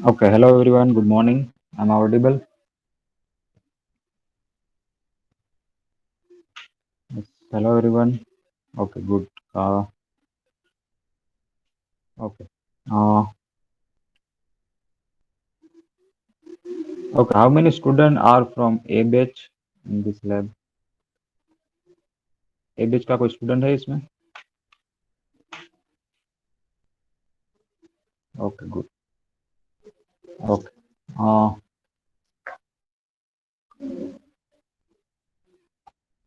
Okay, hello everyone. Good morning. I'm audible. Yes, hello everyone. Okay, good. Okay. Uh, okay. How many students are from A batch in this lab? A batch का कोई student है इसमें? Okay, good. Okay. Uh,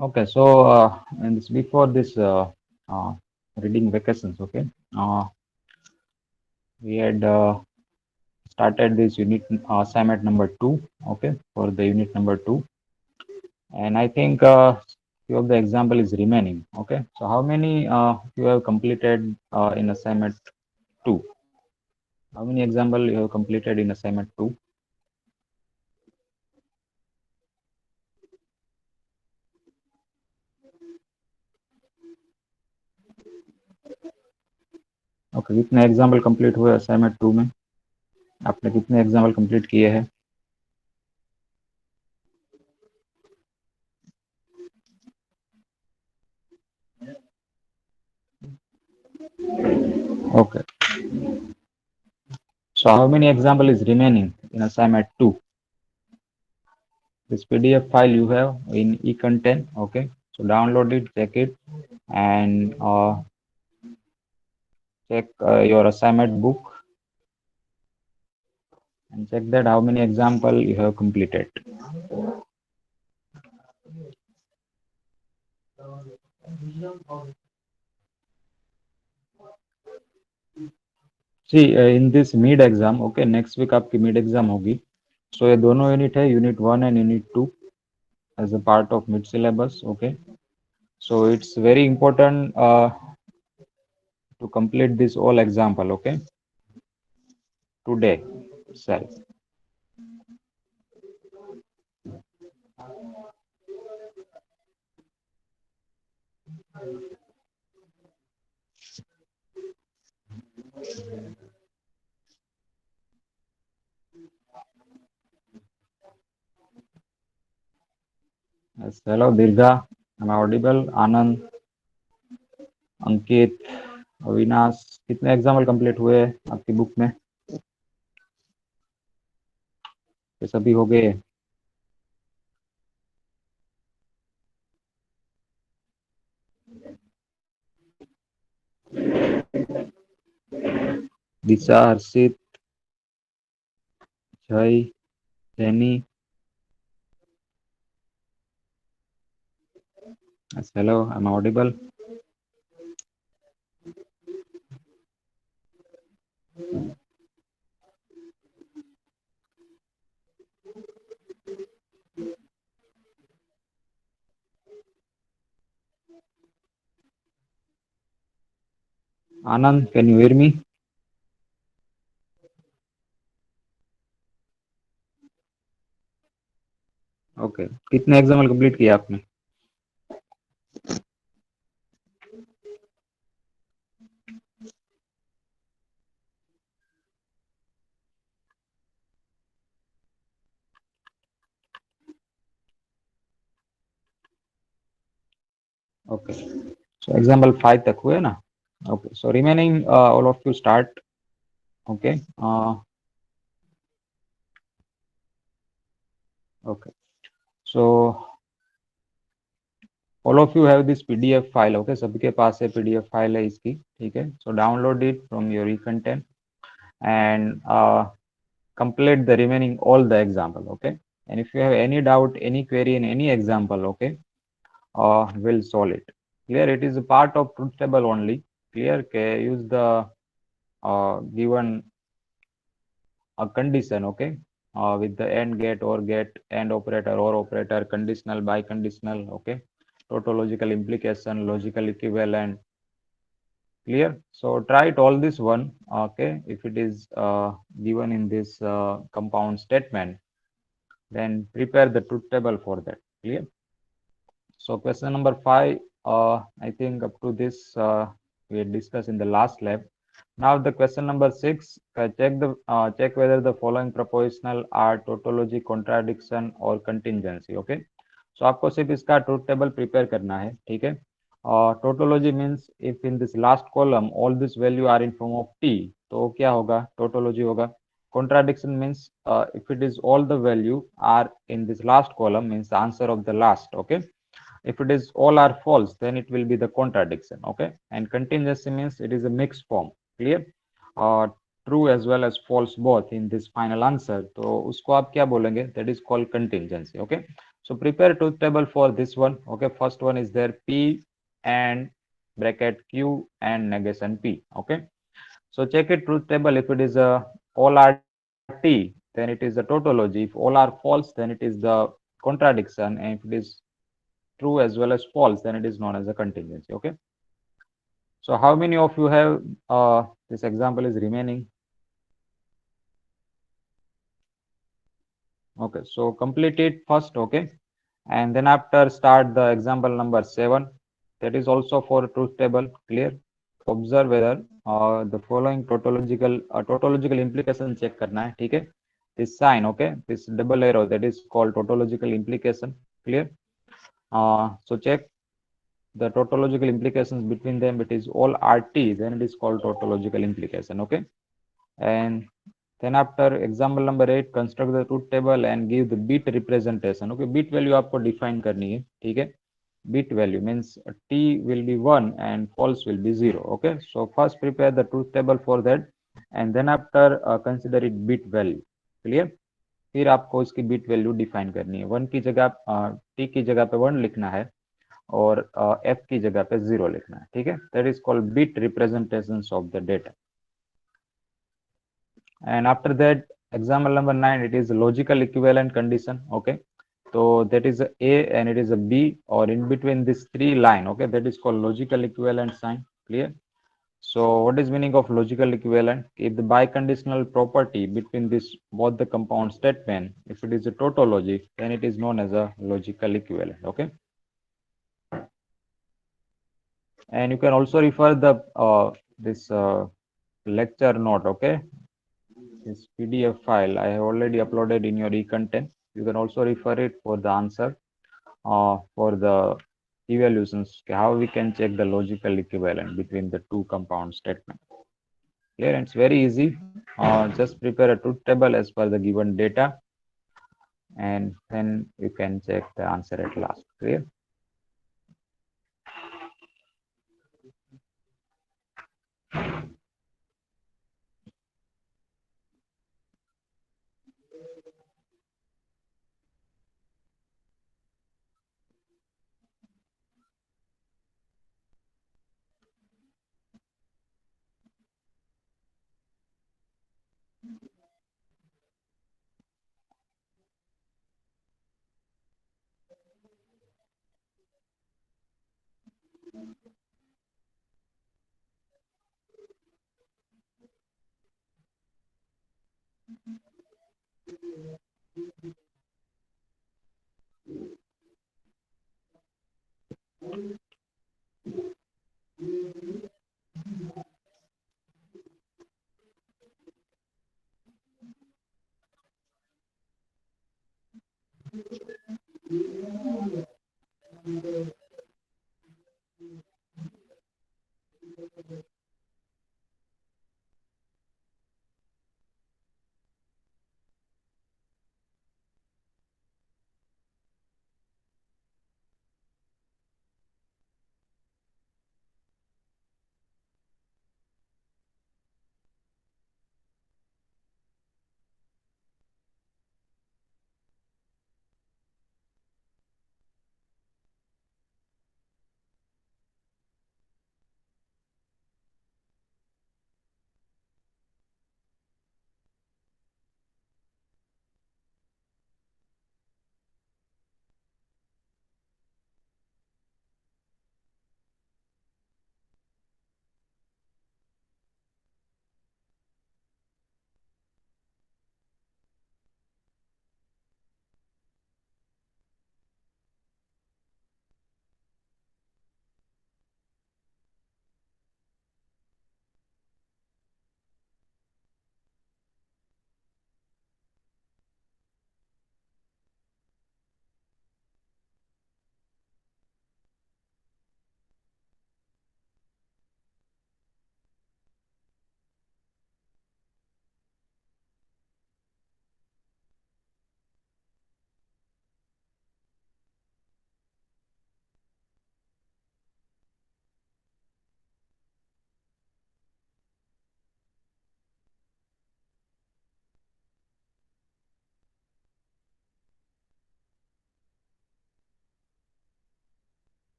okay. So, and this, before this uh, reading vacations, okay, we had started this unit assignment number 2. Okay, for the unit number 2, and I think few of the example is remaining. Okay, so how many you have completed in assignment 2? How many example you have completed in assignment 2? Okay, कितने example complete हुए assignment 2 में? आपने कितने example complete किए हैं? Okay, so how many example is remaining in assignment 2? This PDF file you have in e-content. Okay, so download it, check it, and check your assignment book and check that how many example you have completed. See, in this mid exam, okay, next week आपकी mid exam होगी. So ये दोनों unit है, unit 1 and unit 2 as a part of mid syllabus. Okay, so it's very important to complete this all example. Okay, today itself. Yes, hello Dirga, am I audible? Anand, अंकित, अविनाश, कितने example complete हुए आपकी book में? ये सभी हो गए? दिशा, हर्षित, जय, जैनी. Yes, hello, am I audible? Anand, can you hear me? Okay, कितने एग्जाम्पल कंप्लीट किया आपने? ओके, सो एग्जाम्पल 5 तक हुए ना? Okay, so remaining all of you start. Okay, okay, so all of you have this PDF file. Okay, सबके पास है PDF file है इसकी. ठीक है, so download it from your E content and complete the remaining all the example. Okay, and if you have any doubt, any query in any example, okay, we'll solve it. Clear? It is a part of truth table only. Clear? Okay, use the given a condition. Okay, with the and get or get, and operator or operator, conditional, biconditional. Okay, tautological implication, logical equivalent. Clear? So try it all this one. Okay, if it is given in this compound statement, then prepare the truth table for that. Clear? So question number 5, I think up to this we had discussed in the last lab. Now the question number 6, check whether the following propositional are tautology, contradiction or contingency. Okay, so आपको सिर्फ इसका truth table prepare करना है, ठीक है. Tautology means if in this last column all this value are in form of t, तो क्या होगा, tautology होगा. Contradiction means if it is all the value are in this last column means the answer of the last. Okay, if it is all are false then it will be the contradiction. Okay, and contingency means it is a mixed form. Clear? uh, True as well as false both in this final answer, तो उसको आप क्या बोलेंगे, that is called contingency. Okay, so prepare truth table for this one. Okay, first one is there p and bracket q and negation p. Okay, so check it truth table. If it is a all are t, then it is a tautology. If all are false, then it is the contradiction, and if it is true as well as false, then it is known as a contingency. Okay, so how many of you have this example is remaining? Okay, so complete it first. Okay, and then after start the example number 7, that is also for truth table. Clear? Observe whether the following tautological implication check करना है, ठीक है. This sign, okay, this double arrow, that is called tautological implication. Clear? So check the tautological implications between them. It is all RT, then it is called tautological implication. Okay, and then after example number 8, construct the truth table and give the bit representation. Okay, bit value आपको define करनी है, ठीक है. Bit value means t will be 1 and false will be 0. Okay, so first prepare the truth table for that, and then after consider it bit value. Clear? फिर आपको इसकी bit value define करनी है. 1 की जगह t की जगह पे 1 लिखना है और f की जगह पे 0 लिखना है, ठीक है. That is called bit representations of the data. And after that, example number 9, it is logical equivalent condition. Okay, so that is a and it is a b, or in between this three line. Okay, that is called logical equivalent sign. Clear? So what is meaning of logical equivalent? If the biconditional property between this both the compound statement, if it is a tautology, then it is known as a logical equivalent. Okay, and you can also refer the this lecture note. Okay, this PDF file I have already uploaded in your e-content. You can also refer it for the answer for the evaluations, how we can check the logical equivalent between the two compound statements. Clear? And it's very easy. Just prepare a truth table as per the given data, and then you can check the answer at last. Clear?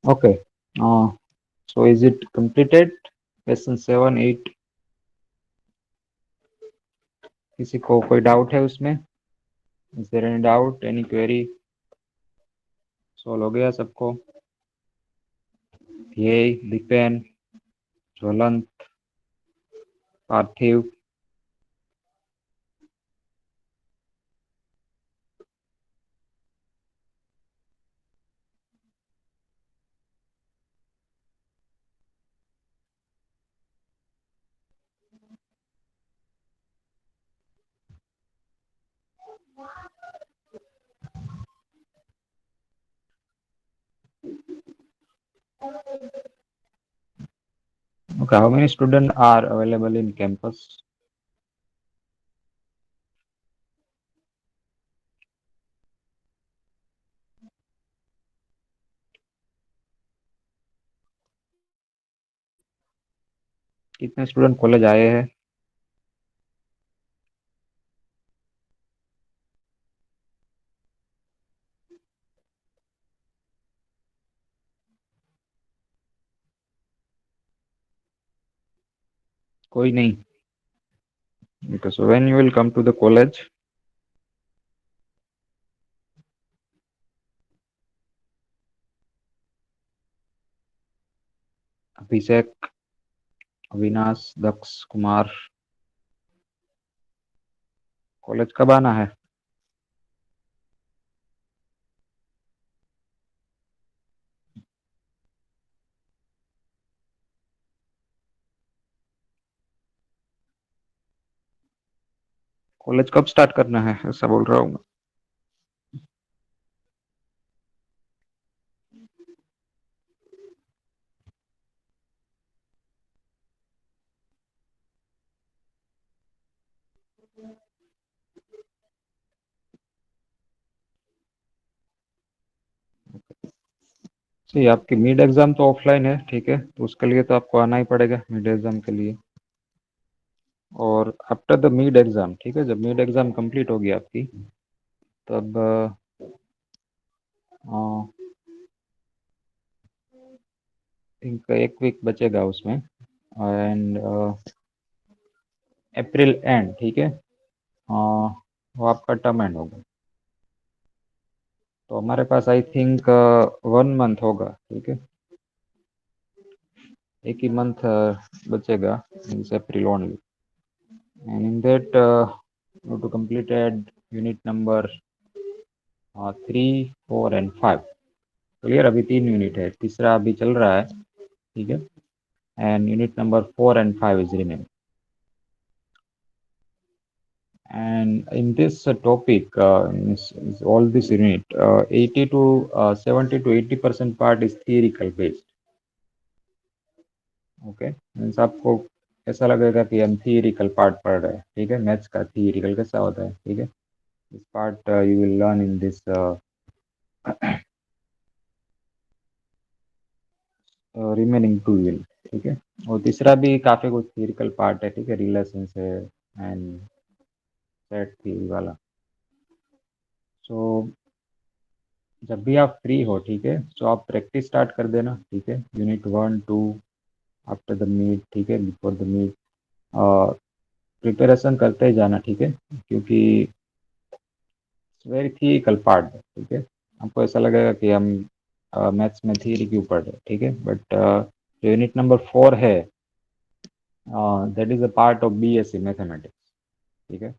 Okay. So is it completed? Question 7, 8. किसी को कोई doubt है उसमें? Is there any doubt, any query? Solve हो गया सबको? ये दीपेन, ज्वलंत, पार्थिव। Okay, how many students are available in campus? कितने स्टूडेंट कॉलेज आए हैं? कोई नहीं? Okay, so when you will come to the college? Abhishek, Avinash, Daksh, Kumar, college कब आना है? कॉलेज कब स्टार्ट करना है, ऐसा बोल रहा हूँ। सही, आपकी मिड एग्जाम तो ऑफलाइन है, ठीक है, तो उसके लिए तो आपको आना ही पड़ेगा मिड एग्जाम के लिए। और आफ्टर द मिड एग्जाम, ठीक है, जब मिड एग्जाम कंप्लीट होगी आपकी, तब एक वीक बचेगा उसमें, एंड अप्रैल एंड, ठीक है, वो आपका टर्म एंड होगा। तो हमारे पास आई थिंक 1 मंथ होगा, ठीक है, एक ही मंथ बचेगा, means April only. And in that you too completed unit number 3, 4 and 5। Clear? अभी 3 यूनिट है, तीसरा अभी चल रहा है, ठीक है, and unit number 4 and 5 is remaining. And in this topic, is all this unit, 80 to 70 to 80% part is theoretical based. Okay, means आपको ऐसा लगेगा कि हम थियरिकल पार्ट पढ़ रहे हैं, ठीक है, मैथ्स का थियरिकल कैसा होता है, ठीक है, this part you will learn in this remaining 2 unit, ठीक है। और तीसरा भी काफ़ी कुछ थियरिकल पार्ट है, ठीक है, रिलेशन है एंड सेट थ्योरी वाला। सो जब भी आप फ्री हो, ठीक है, तो आप प्रैक्टिस स्टार्ट कर देना, ठीक है, यूनिट 1, 2 आफ्टर द मीट, ठीक है, बिफोर द मीट प्रिपरेशन करते ही जाना, ठीक है, क्योंकि वेरी थियरिकल पार्ट है, ठीक है। आपको ऐसा लगेगा कि हम मैथ्स में थियरी क्यों पढ़ रहे हैं, ठीक है, बट जो यूनिट नंबर 4 है, that is a part of BSc mathematics, ठीक है।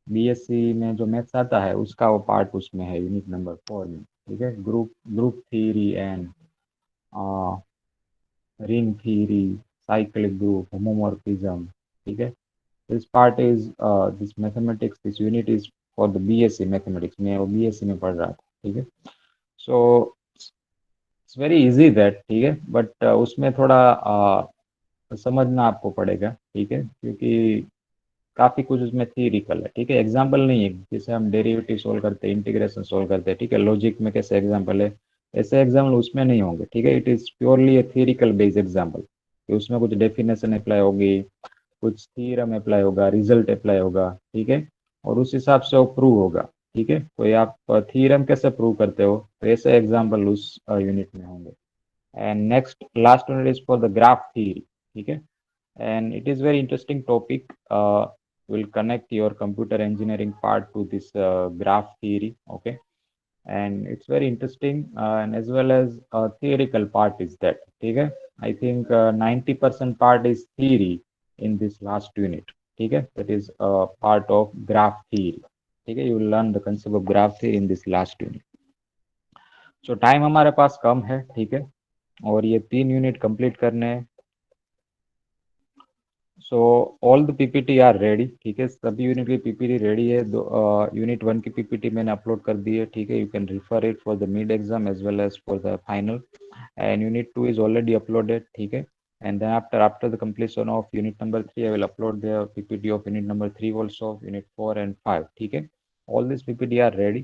बीएससी में जो मैथ्स आता है उसका वो पार्ट उसमें है, यूनिट नंबर 4 में, ठीक है, group group theory and ring theory, cyclic group, homomorphism, ठीक है। This part is this mathematics, this unit is for the BSc mathematics. मैं वो बीएससी में पढ़ रहा था, ठीक है। So it's very easy that, ठीक है, बट उसमें थोड़ा समझना आपको पड़ेगा, ठीक है, क्योंकि काफ़ी कुछ उसमें थियरिकल है, ठीक है, एग्जाम्पल नहीं है, जैसे हम डेरिवेटिव सोल्व करते हैं, इंटीग्रेशन सोल्व करते हैं, ठीक है, लॉजिक में कैसे एग्जाम्पल है, ऐसे एग्जाम्पल उसमें नहीं होंगे, ठीक है, it is purely a theoretical based example, कि उसमें कुछ डेफिनेशन अप्लाई होगी, कुछ थ्योरम अप्लाई होगा, रिजल्ट अप्लाई होगा, ठीक है, और उस हिसाब से वो प्रूव होगा, ठीक है। कोई आप थ्योरम कैसे प्रूव करते हो, तो ऐसे एग्जाम्पल उस यूनिट में होंगे। And next, last unit is for the graph theory. Okay, and it is very interesting topic. Will connect your computer engineering part to this graph theory. Okay, and it's very interesting, and as well as theoretical part is that. Okay, I think 90% part is theory in this last unit. Okay, that is part of graph theory. Okay, you will learn the concept of graph theory in this last unit. So time हमारे पास कम है, ठीक है, और ये 3 unit complete करने हैं. So all the PPT are ready. ठीक है, सभी यूनिट की पीपीटी रेडी है. यूनिट 1 की पीपीटी मैंने अपलोड कर दी है. ठीक है, you can refer it for the mid exam as well as for the final. And unit 2 is already uploaded. ठीक है, and then after the completion of unit number 3, I will upload the ppt of unit number 3 also, unit 4 and 5. ठीक है, all these ppt are ready.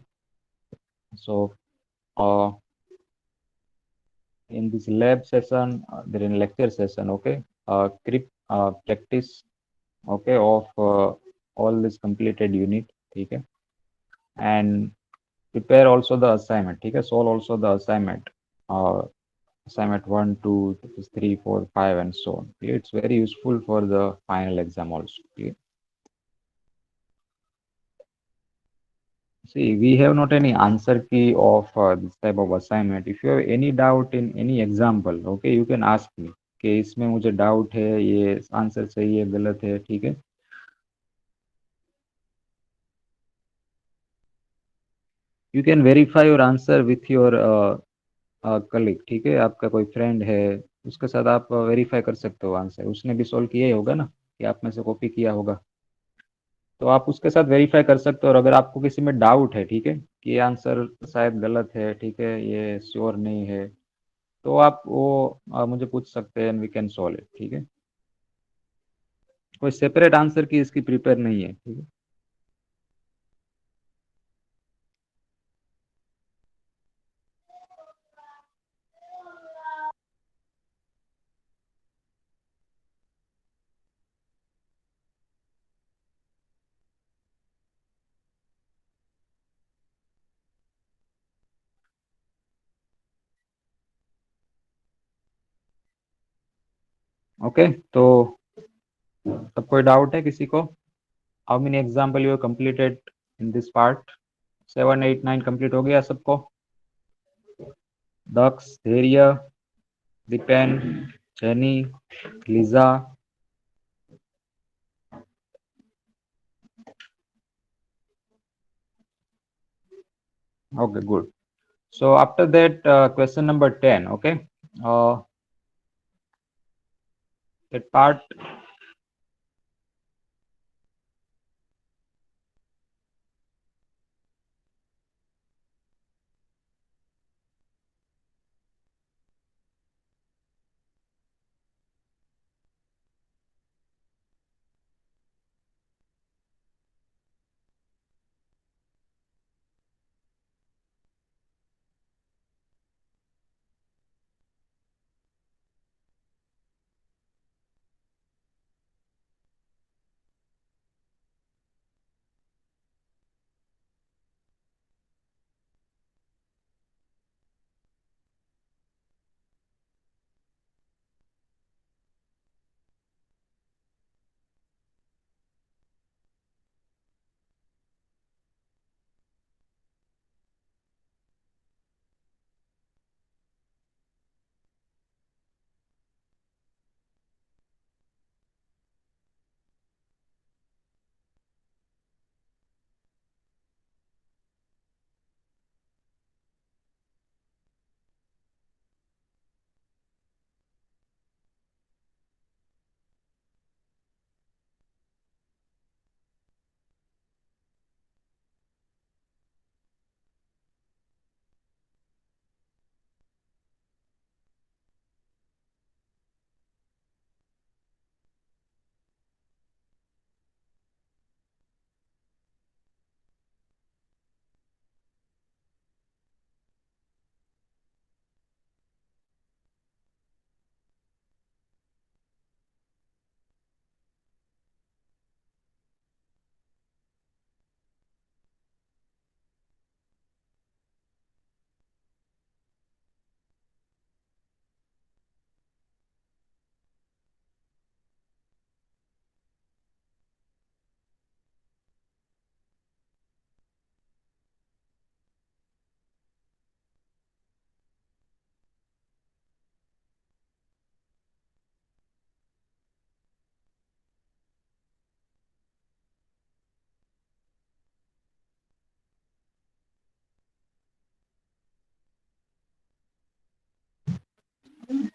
So uh, in this lab session, there in lecture session, okay, practice, okay, of all this completed unit. Okay, and prepare also the assignment. Okay, solve also the assignment. uh, Assignment 1, 2, 3, 4, 5 and so on. Okay? It's very useful for the final exam also. Okay? See, we have not any answer key of this type of assignment. If you have any doubt in any example, okay, you can ask me कि इसमें मुझे doubt है, ये answer सही है गलत है. ठीक है, you can verify your answer with your colleague. ठीक है, आपका कोई फ्रेंड है, उसके साथ आप वेरीफाई कर सकते हो आंसर. उसने भी सॉल्व किया ही होगा ना, कि आप में से कॉपी किया होगा, तो आप उसके साथ वेरीफाई कर सकते हो. और अगर आपको किसी में डाउट है, ठीक है, कि ये आंसर शायद गलत है, ठीक है, ये श्योर नहीं है, तो आप वो मुझे पूछ सकते हैं and we can solve it. ठीक है, कोई सेपरेट आंसर की इसकी प्रिपेयर नहीं है. ठीक है, ओके. तो सब कोई डाउट है किसी को? How many example you completed in this part? 7, 8, 9 complete हो गया सबको? Daksh, Dhairya, Dipen, Jenny, Lisa. Okay, good. So after that, question number 10. Okay, that part.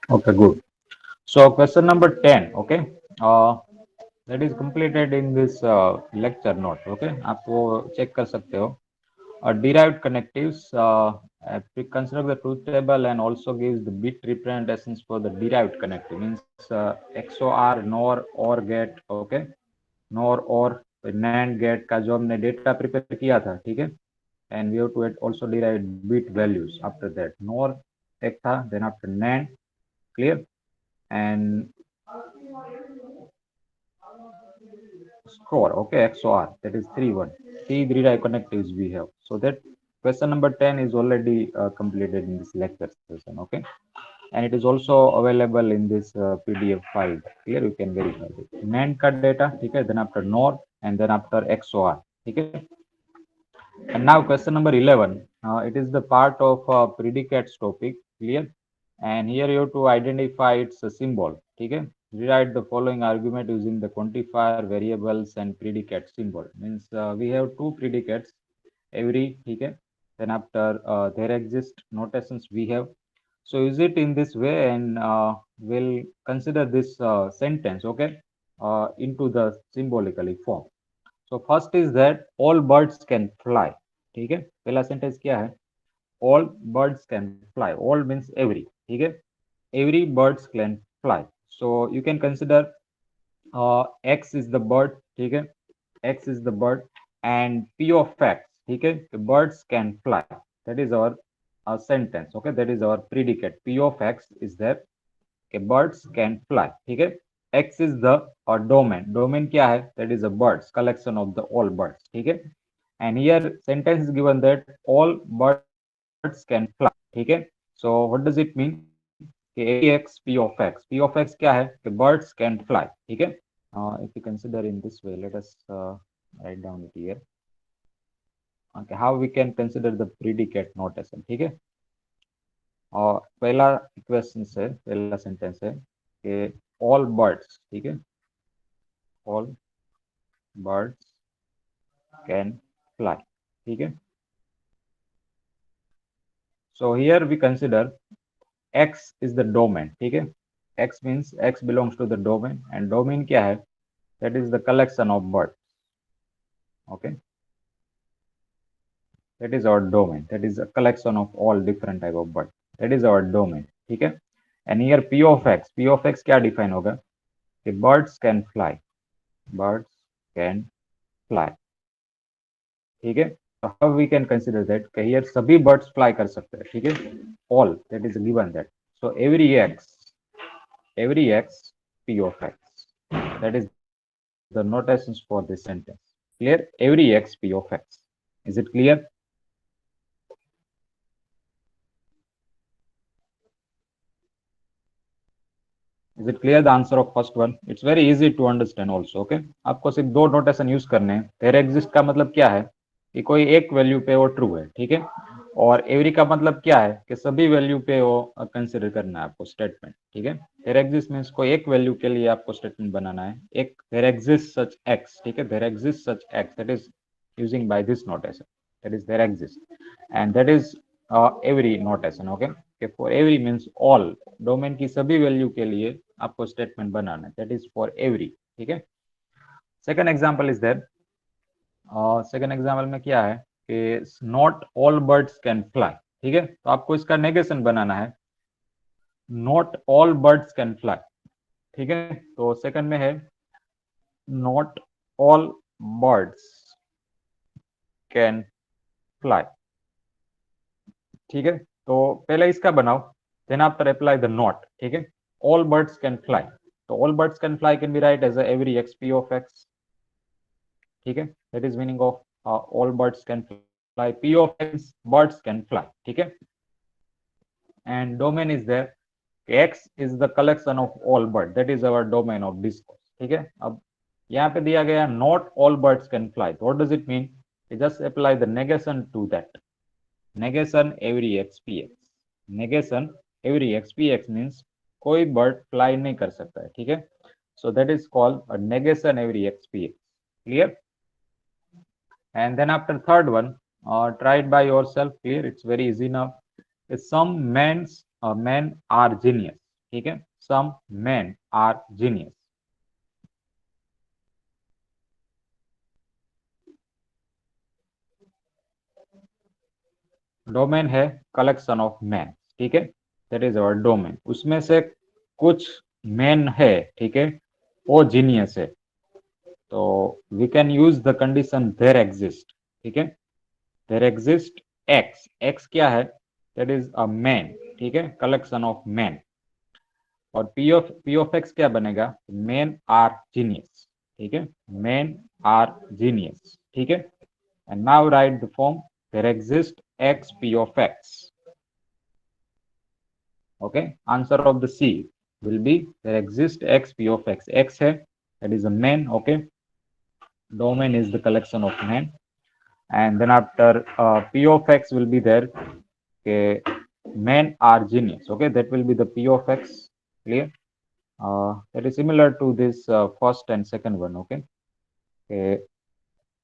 Okay, good. So question number 10, okay, uh, that is completed in this lecture note, okay, आप वो check कर सकते हो. Derived connectives construct the truth table and also gives the bit representations for the derived connective, means XOR, NOR, OR get, okay, NOR OR NAND get का जो हमने data prepare किया था, ठीक है, and we have to also derive bit values after that. NOR एक था, then after NAND, clear, and score, okay, XOR, that is 3 1. Three derived connectives we have. So that question number 10 is already completed in this lecture session, okay, and it is also available in this PDF file. Here you can verify it. NAND cut data, okay, then after NOR and then after XOR, okay. And now question number 11. It is the part of predicates topic, clear. And here you have to identify its symbol, okay. Rewrite the following argument using the quantifier, variables, and predicate symbol. Means we have two predicates, every, okay. Then after there exist notations we have. So use it in this way, and we'll consider this sentence, okay, into the symbolically form. So first is that all birds can fly. ठीक है, पहला sentence क्या है? All birds can fly. All means every. ठीक है, every birds can fly. So you can consider X is the bird. ठीक है, X is the bird, and P of X. ठीक है, the birds can fly. That is our sentence. Okay, that is our predicate. P of X is there. Okay, birds can fly. ठीक है, X is the domain. Domain क्या है? That is a birds collection of the all birds. ठीक है, and here sentence is given that all birds can fly. ठीक है, so what does it mean? कि AX P of X. P of X क्या है? कि birds can fly. ठीक है, if you consider in this way, let us write down it here. Okay, how we can consider the predicate notation. ठीक है, और पहला क्वेश्चन है, पहला सेंटेंस है कि all birds, ठीक है, all birds can fly. ठीक है, so here we consider X is the domain. ठीक है, X means X belongs to the domain, and domain क्या है? That is the collection of birds. Okay, that is our domain. That is a collection of all different type of birds. That is our domain. ठीक है, and here P of X. P of X क्या define होगा? कि birds can fly. Birds can fly. ठीक है, so how we can consider that कि here सभी birds fly कर सकते हैं. ठीक है, all, that is given that. So every X P of X, that is the notations for this sentence. Clear? Every X P of X. Is it clear? Is it clear the answer of first one? It's very easy to understand also. Okay, आपको सिर्फ दो notation use करने हैं. There exist का मतलब क्या है? कि कोई एक वैल्यू पे वो ट्रू है. ठीक है, और एवरी का मतलब क्या है? कि सभी वैल्यू पे वो कंसिडर करना है आपको स्टेटमेंट. ठीक है, देयर एग्जिस्ट मींस कोई एक वैल्यू के लिए आपको स्टेटमेंट बनाना है. एक देयर एग्जिस्ट सच एक्स. ठीक है, there exist such x, that is using by this notation, that is there exist, and that is every notation. Okay, कि for every means all, domain की सभी वैल्यू के लिए आपको स्टेटमेंट बनाना है. That is for every. ठीक है, second example is that, second example में क्या है कि not all birds can fly. ठीक है, तो आपको इसका नेगेशन बनाना है. Not all birds can fly. ठीक है, तो सेकंड में है not all birds can fly. ठीक है, तो पहले इसका बनाओ, then after apply the not. ठीक है, ऑल बर्ड्स कैन फ्लाई. तो all birds can fly can be write as every x P of x. ठीक है, that is meaning of all birds can fly. P of x birds can fly. ठीक है, and domain is there, x is the collection of all bird. That is our domain of discourse. ठीक है, अब यहाँ पे दिया गया not all birds can fly. What does it mean? Just apply the negation to that. negation every xpx. negation every xpx means कोई bird fly नहीं कर सकता है. ठीक है, so that is called a negation every xpx. clear? And then after third one, try it by yourself. Clear? It's very easy now. Some men are genius. ठीक है, some men are genius. Domain है collection of man, ठीक है, that is our domain. उसमें से कुछ man है, ठीक है, वो जीनियस है, तो we can use the condition there exist, ठीक है, देयर एग्जिस्ट एक्स, एक्स क्या है, दैट इज अ मैन, ठीक है, कलेक्शन ऑफ मैन। और पी ऑफ एक्स क्या बनेगा, मैन आर जीनियस, ठीक है, मैन आर जीनियस, ठीक है। And now write the form, there exist x P of x. Okay, answer of the C will be there exists x p of x, x है, that is a man, okay, domain is the collection of men. And then after p of x will be there, okay, men are genius, okay, that will be the p of x, clear. That is similar to this first and second one, okay. Okay,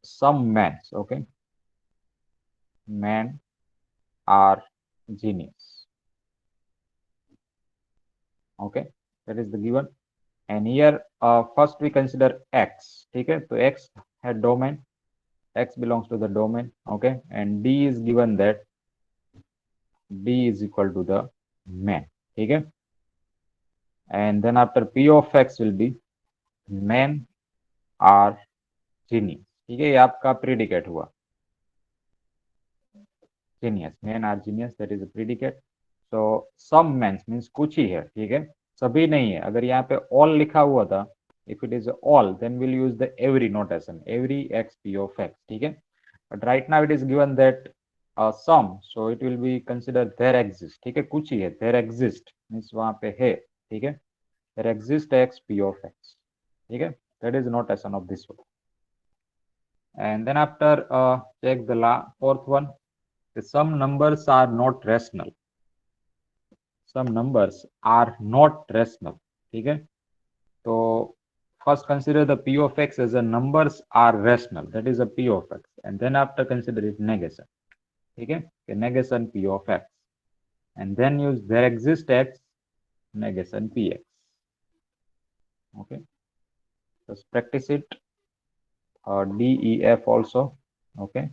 some men, okay, men are genius, okay, that is the given. And here first we consider x, ठीक है, तो x है domain, x belongs to the domain, okay, and d is given that d is equal to the man, ठीक है। And then after p of x will be men are genius, ठीक है, ये आपका predicate हुआ, genius, men are genius, that is a predicate. So some men means कुछ ही है, ठीक है, सभी नहीं है। अगर यहाँ पे all लिखा हुआ था, if it is all, then we'll use the every notation, every x p of x, ठीक है। But right now it is given that some, so it will be considered there exist, ठीक है, कुछ ही है, there exist means वहां पे है, ठीक है, there exist x p of x, ठीक है, that is notation of this one. And then after check the fourth one, some numbers are not rational, some numbers are not rational, ठीक है। तो first consider the p of x as a numbers are rational, that is a p of x, and then after consider it negation, ठीक है, negation p of x, and then use there exist x negation px, okay, just practice it, def also, okay.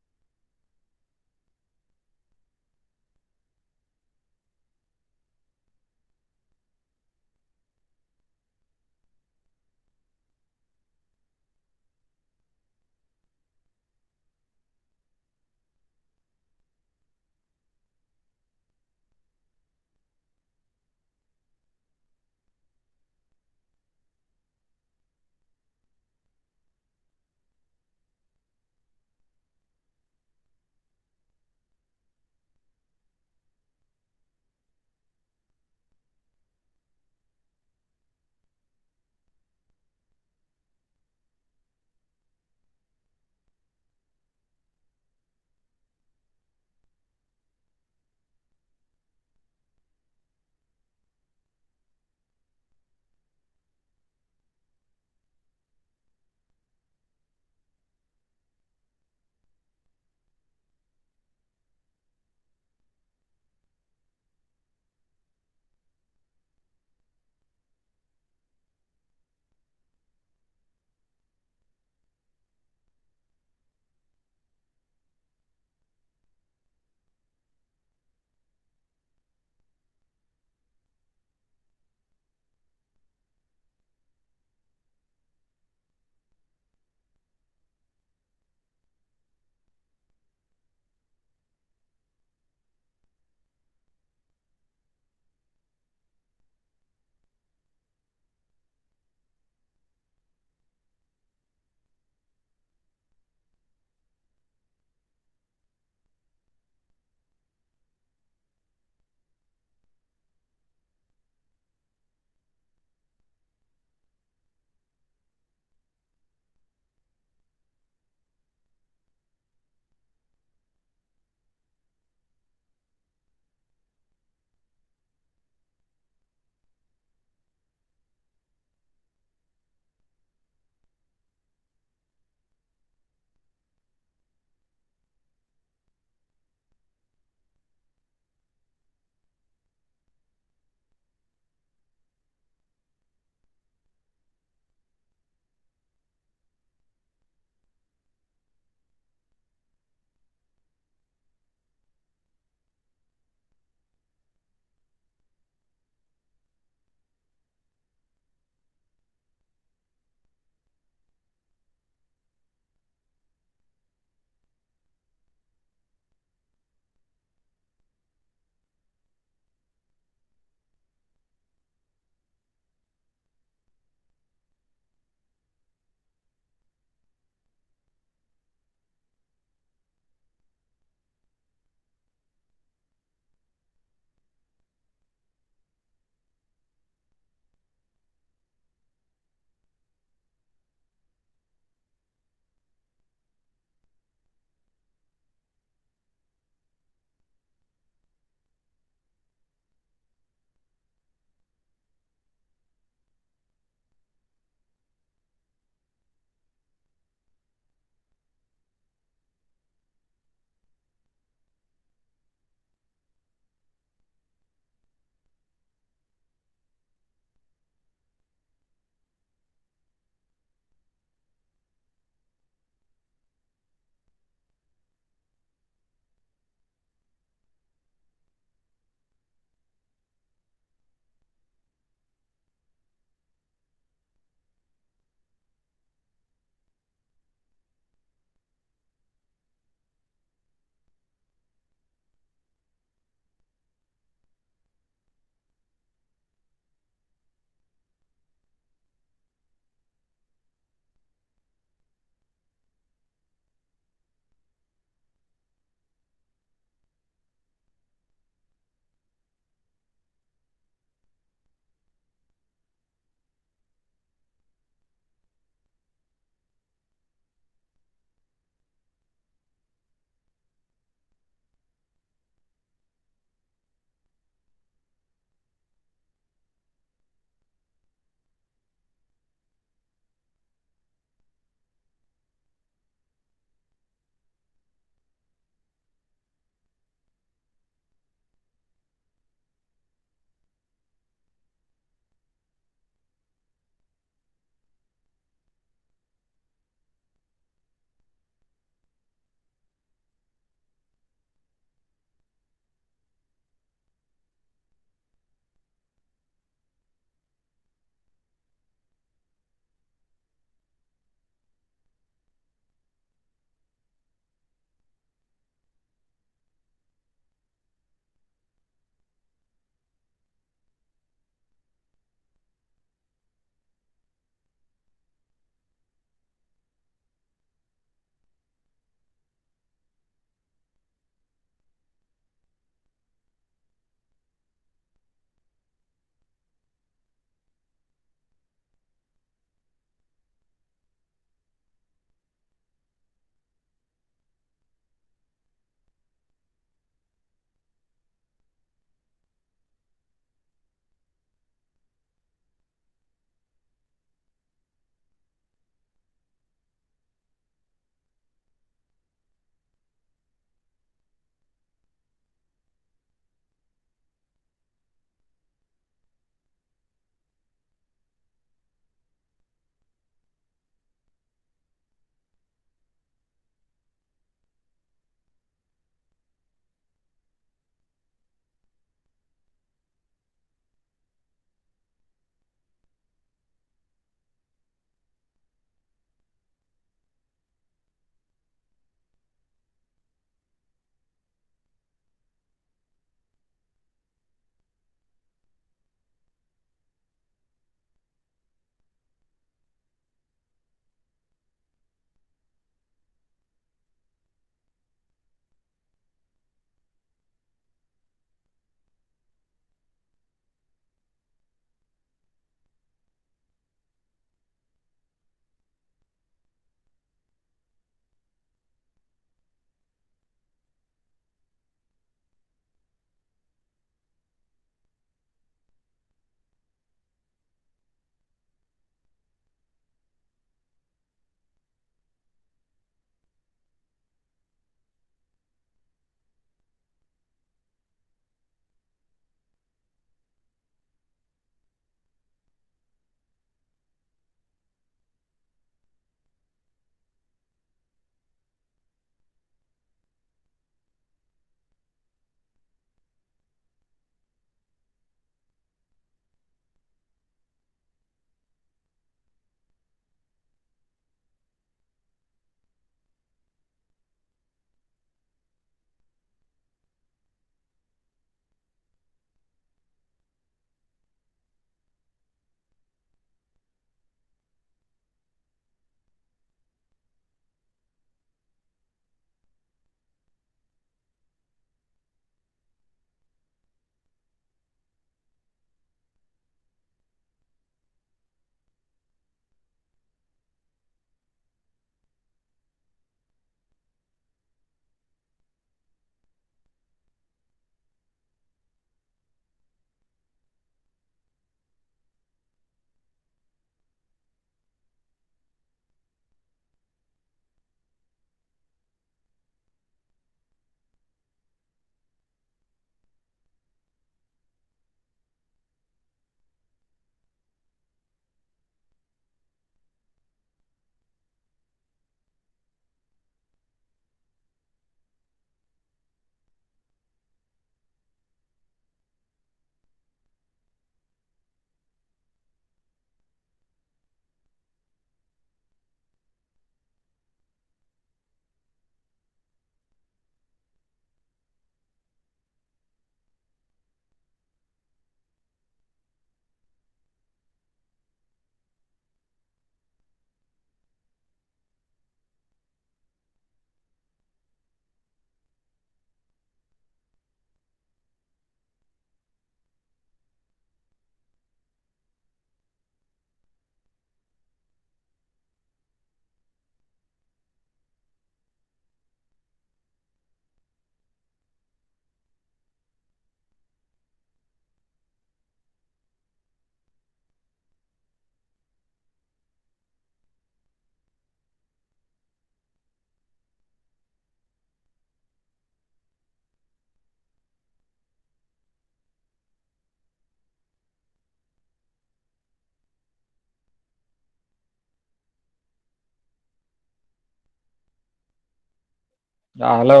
Hello,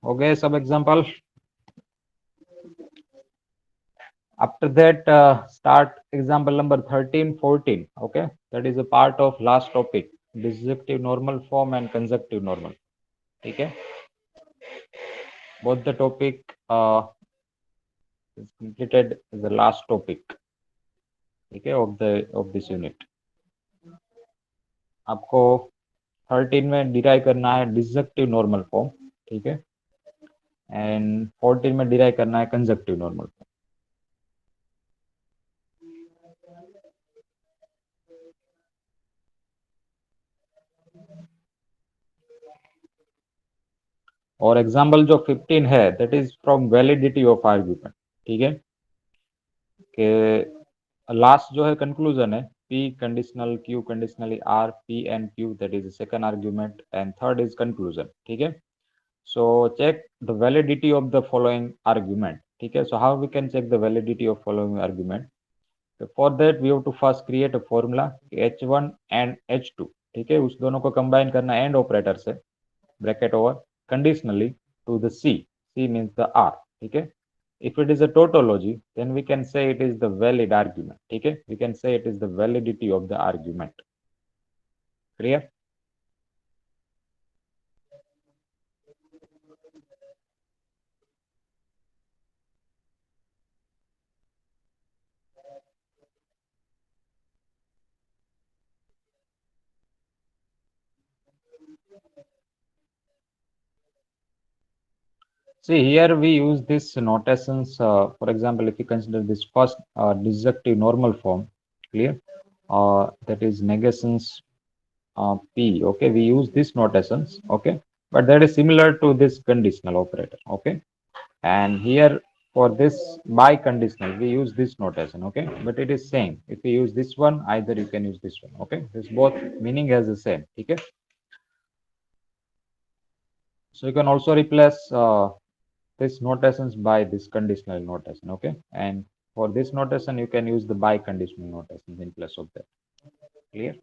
हो गए सब example? After that, start example number 13, 14. Okay, that is a part of last topic, disjunctive normal form and conjunctive normal. ठीक है, both the topic is completed the last topic. ठीक है, of this unit. आपको 13 में derive करना है डिसजक्टिव normal form, ठीक है, एंड 14 में डिराइव करना है कंजक्टिव नॉर्मल फॉर्म. और एग्जाम्पल जो 15 है that is from validity of argument. ठीक है, कि लास्ट जो है कंक्लूजन है P conditional Q conditionally R P and Q, that is second argument, and third is conclusion. ठीक है, so check the validity of the following argument. ठीक है, so how we can check the validity of following argument? So for that we have to first create a formula H1 and H2. ठीक है, उस दोनों को combine करना and operator से, bracket over, conditionally to the C means the R. ठीक है, if it is a tautology then we can say it is the valid argument. ठीक है, we can say it is the validity of the argument. Clear? See, here we use this notations. For example, if you consider this first disjunctive normal form, clear? That is negations P. Okay, we use this notations. Okay, but that is similar to this conditional operator. Okay, and here for this biconditional we use this notation. Okay, but it is same. If you use this one, either you can use this one. Okay, this both meaning has the same. Okay, so you can also replace this notations by this conditional notation. Okay, and for this notation you can use the biconditional notation in place of that. Clear?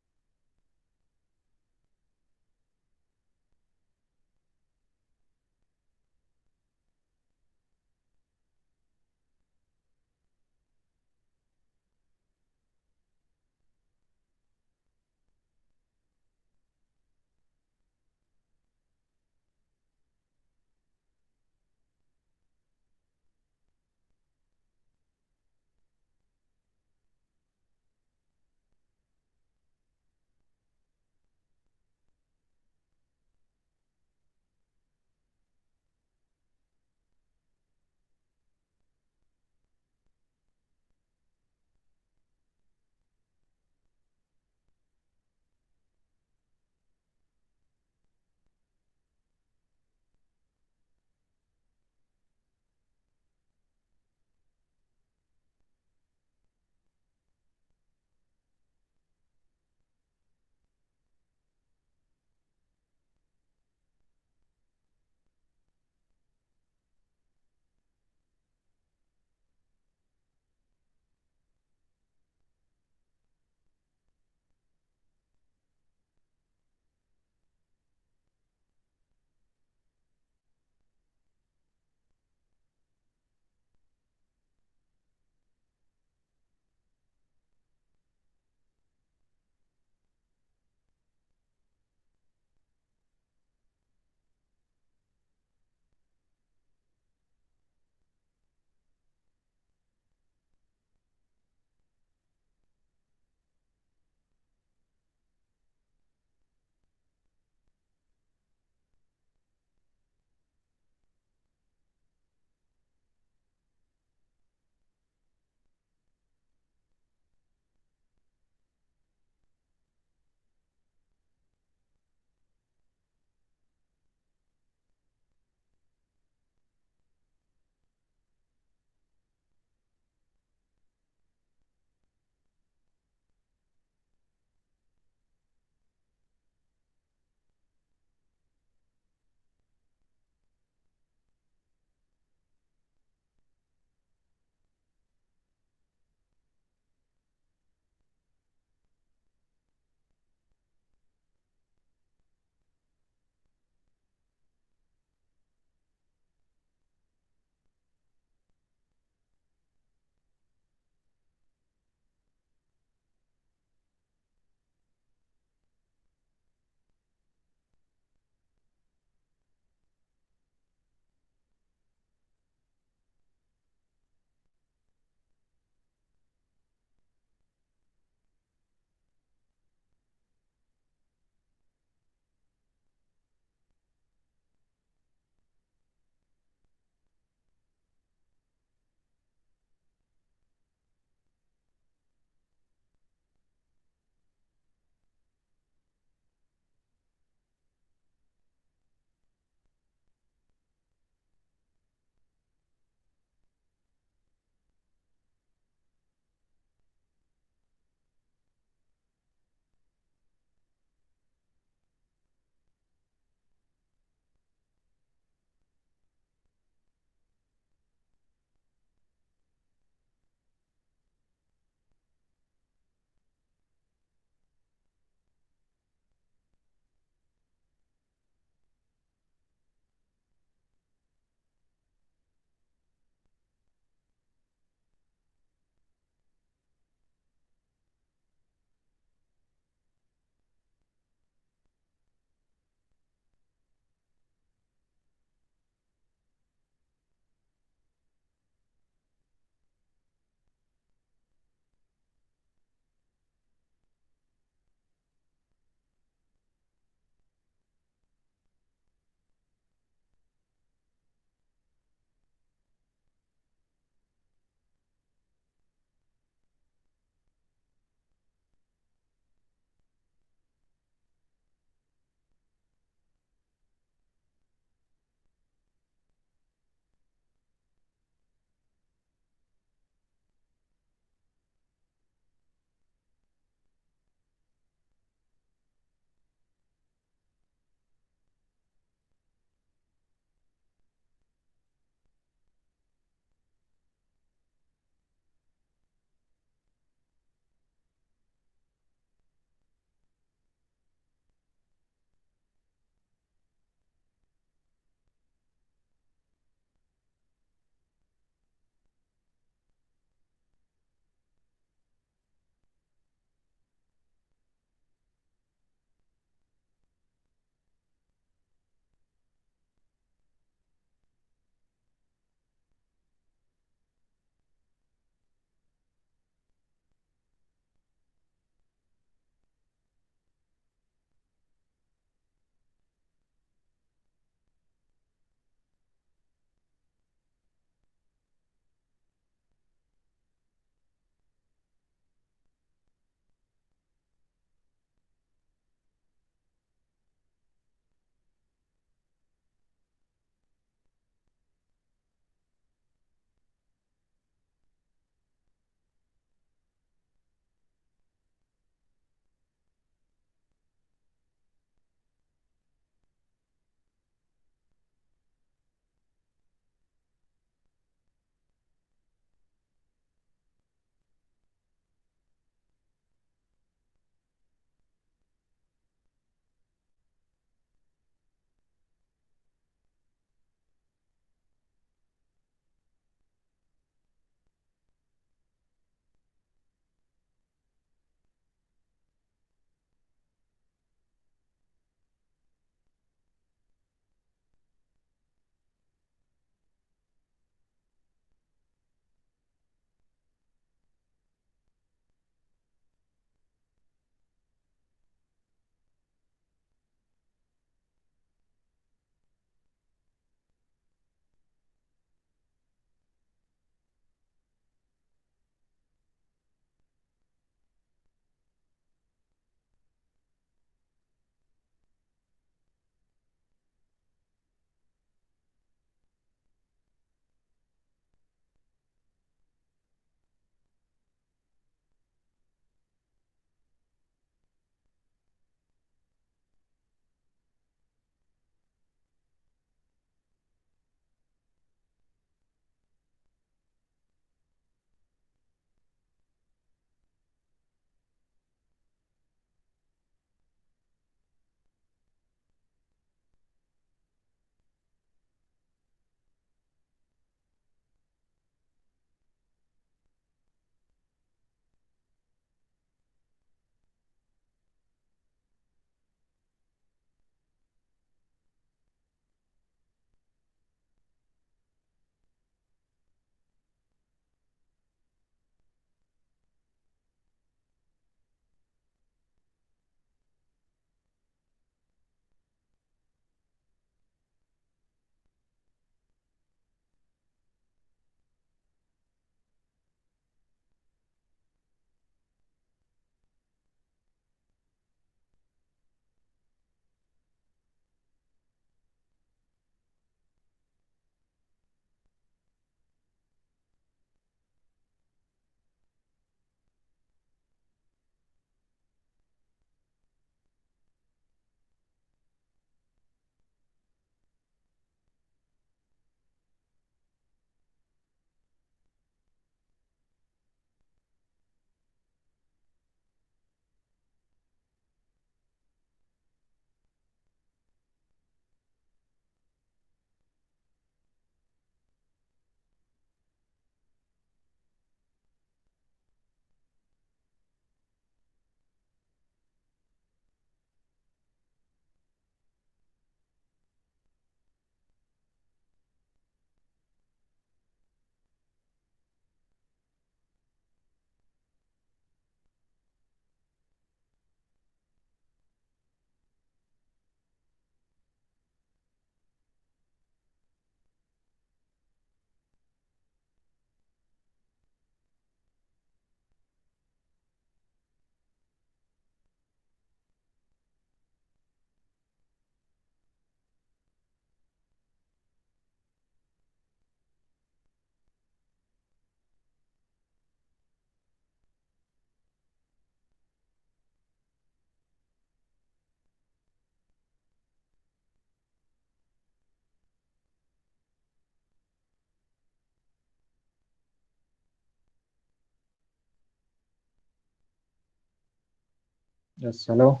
Yes, hello.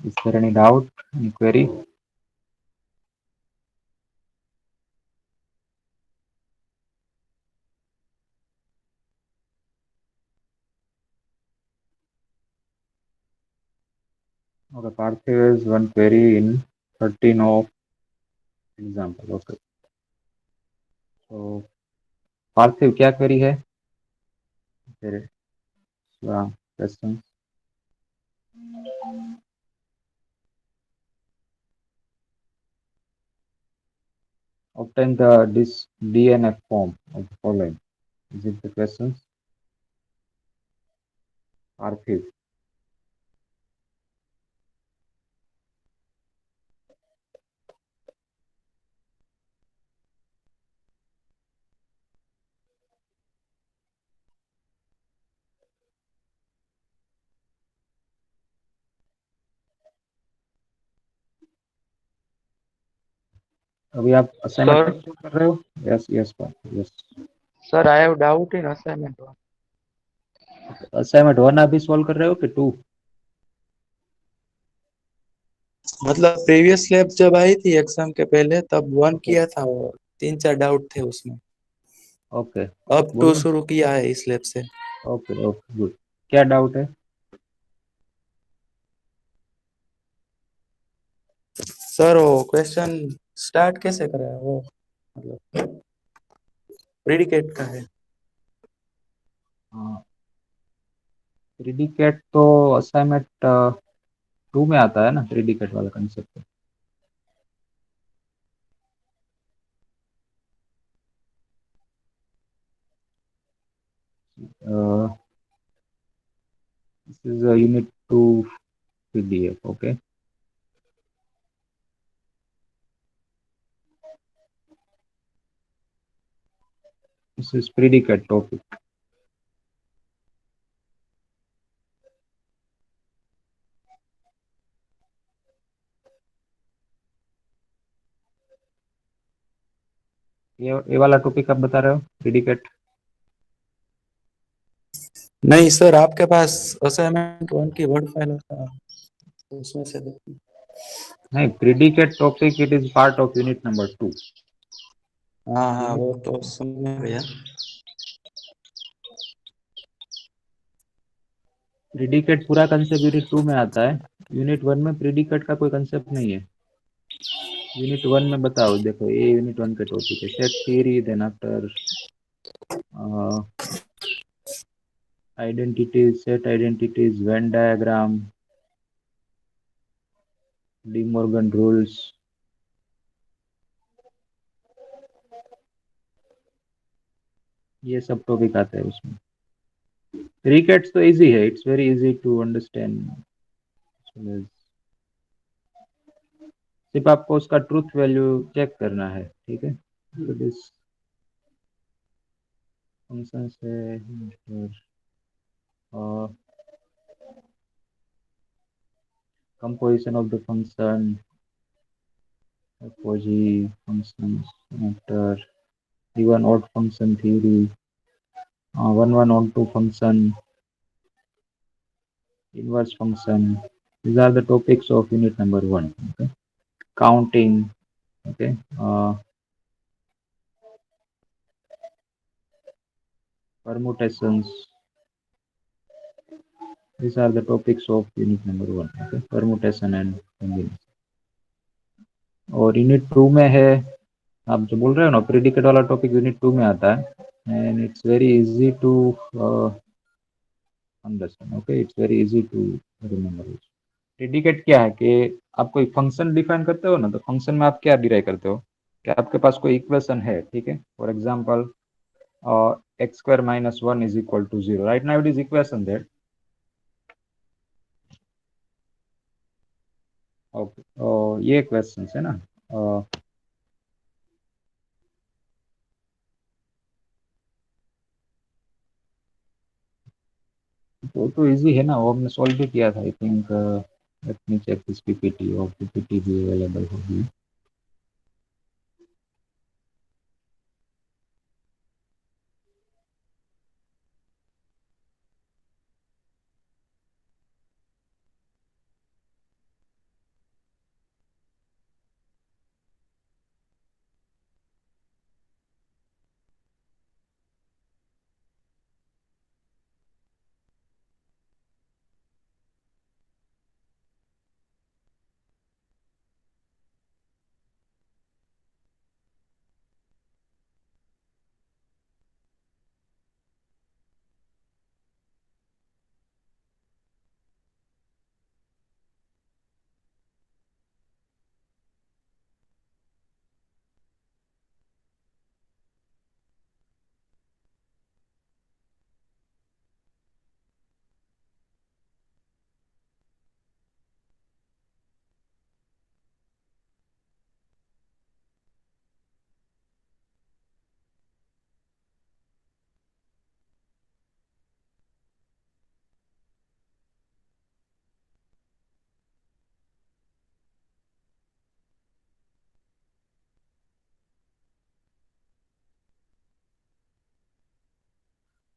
Is there any doubt, any query? Okay, Parthiv is one query in 13 of example. Okay. So पार्थिव क्या query है तेरे question? Obtain the this DNF form of the following. Is it the questions? पार्थिव, अभी आप assignment Sir, कर रहे हो? Yes yes Parthiv, yes. sir, I have doubt in assignment one. Assignment 1 अभी solve कर रहे हो कि 2? मतलब प्रीवियस लैब जब आई थी एग्जाम के पहले तब वन ओके किया था और 3-4 डाउट थे उसमें। ओके, अब टू बोलो। शुरू किया है इस लैब से। Okay okay, good. क्या डाउट है? सर वो क्वेश्चन स्टार्ट कैसे करें वो, मतलब प्रीडिकेट का है। प्रीडिकेट तो असाइनमेंट 2 में आता है ना, प्रीडिकेट वाला concept. This is a unit 2 PDF, okay? This is predicate topic. ये वाला टॉपिक आप बता रहे हो, प्रीडिकेट? नहीं सर, आपके पास असाइनमेंट वन की वर्ड फाइल होता है तो उसमें से देखिए। नहीं, predicate topic it is part of unit number 2। हाँ हाँ, यूनिट वो तो समझ गया। प्रीडिकेट पूरा कंसेप्ट यूनिट 2 में आता है। यूनिट 1 में प्रीडिकेट का कोई कंसेप्ट नहीं है। यूनिट 1 में बताओ, देखो ये यूनिट 1 के टॉपिक है, set theory, then after identities, set identities, Venn diagram, De Morgan rules, ये सब टॉपिक आते हैं उसमें। प्रीडिकेट्स तो इजी है, it's very easy to understand. सिर्फ आपको उसका ट्रूथ वैल्यू चेक करना है, ठीक है? तो दिस फंक्शन से composition of the function, apogee functions, after even odd function theory, one on two function, inverse function. These are the topics of unit number 1. Okay, counting. Okay, permutations. These are the topics of unit number 1. Okay, permutation and combination. और unit 2 में है, आप जो बोल रहे हो ना, predicate वाला टॉपिक यूनिट 2 में आता है and it's very easy to understand. Okay, it's very easy to remember. Predicate क्या है कि आप कोई फंक्शन डिफाइन करते हो ना, तो फंक्शन में आप क्या डिराइव करते हो कि आपके पास कोई इक्वेशन है, ठीक है? For example x square minus 1 is equal to 0, right now it is equation that. Okay, ये क्वेश्चन है ना। तो इजी है ना, वो हमने सॉल्व भी किया था I think. Let me check this PPT, और पीपीटी भी अवेलेबल होगी।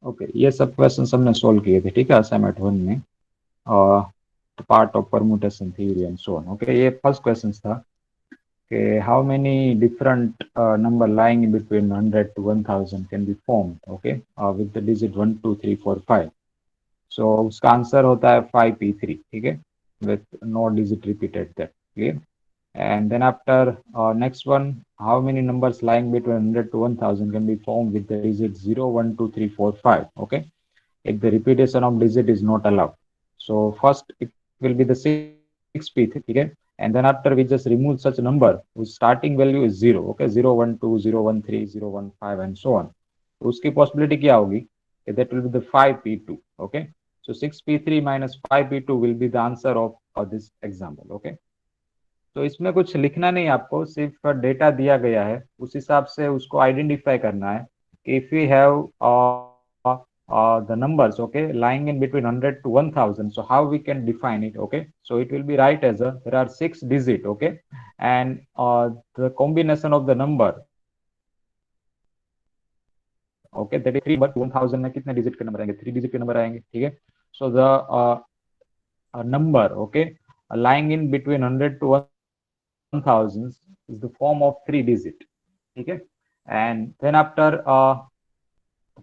ओके, ये सब क्वेश्चन हमने सोल्व किए थे, ठीक है, असाइनमेंट 1 में, part of permutation theory and so on. Okay, ये फर्स्ट क्वेश्चन था कि how many different number lying in between 100 to 1000 can be formed, okay, with the digit 1 2 3 4 5। So उसका आंसर होता है 5p3, ठीक है, with no digit repeated that, clear. And then after next one, how many numbers lying between 100 to 1000 can be formed with the digit 0 1 2 3 4 5? Okay, if the repetition of digit is not allowed. So first it will be the 6p3, okay, and then after we just remove such number whose starting value is 0, okay, 0 1 2 0 1 3 0 1 5 and so on. तो उसकी possibility क्या होगी, that will be the 5p2, okay. So 6p3 minus 5p2 will be the answer of this example, okay. तो इसमें कुछ लिखना नहीं, आपको सिर्फ डेटा दिया गया है, उस हिसाब से उसको आइडेंटिफाई करना है कि if you have the numbers, okay, lying in between 100 to 1000, so how we can define it, okay. So it will be right as a, there are 6 digit, okay, and the combination of the number, okay, that is 3 number 1000 में कितने digit के number आएंगे, 3 digit के number आएंगे, ठीक है. So the number, okay, lying in between 100 to 1000 is the form of 3 digit, ठीक है. And then after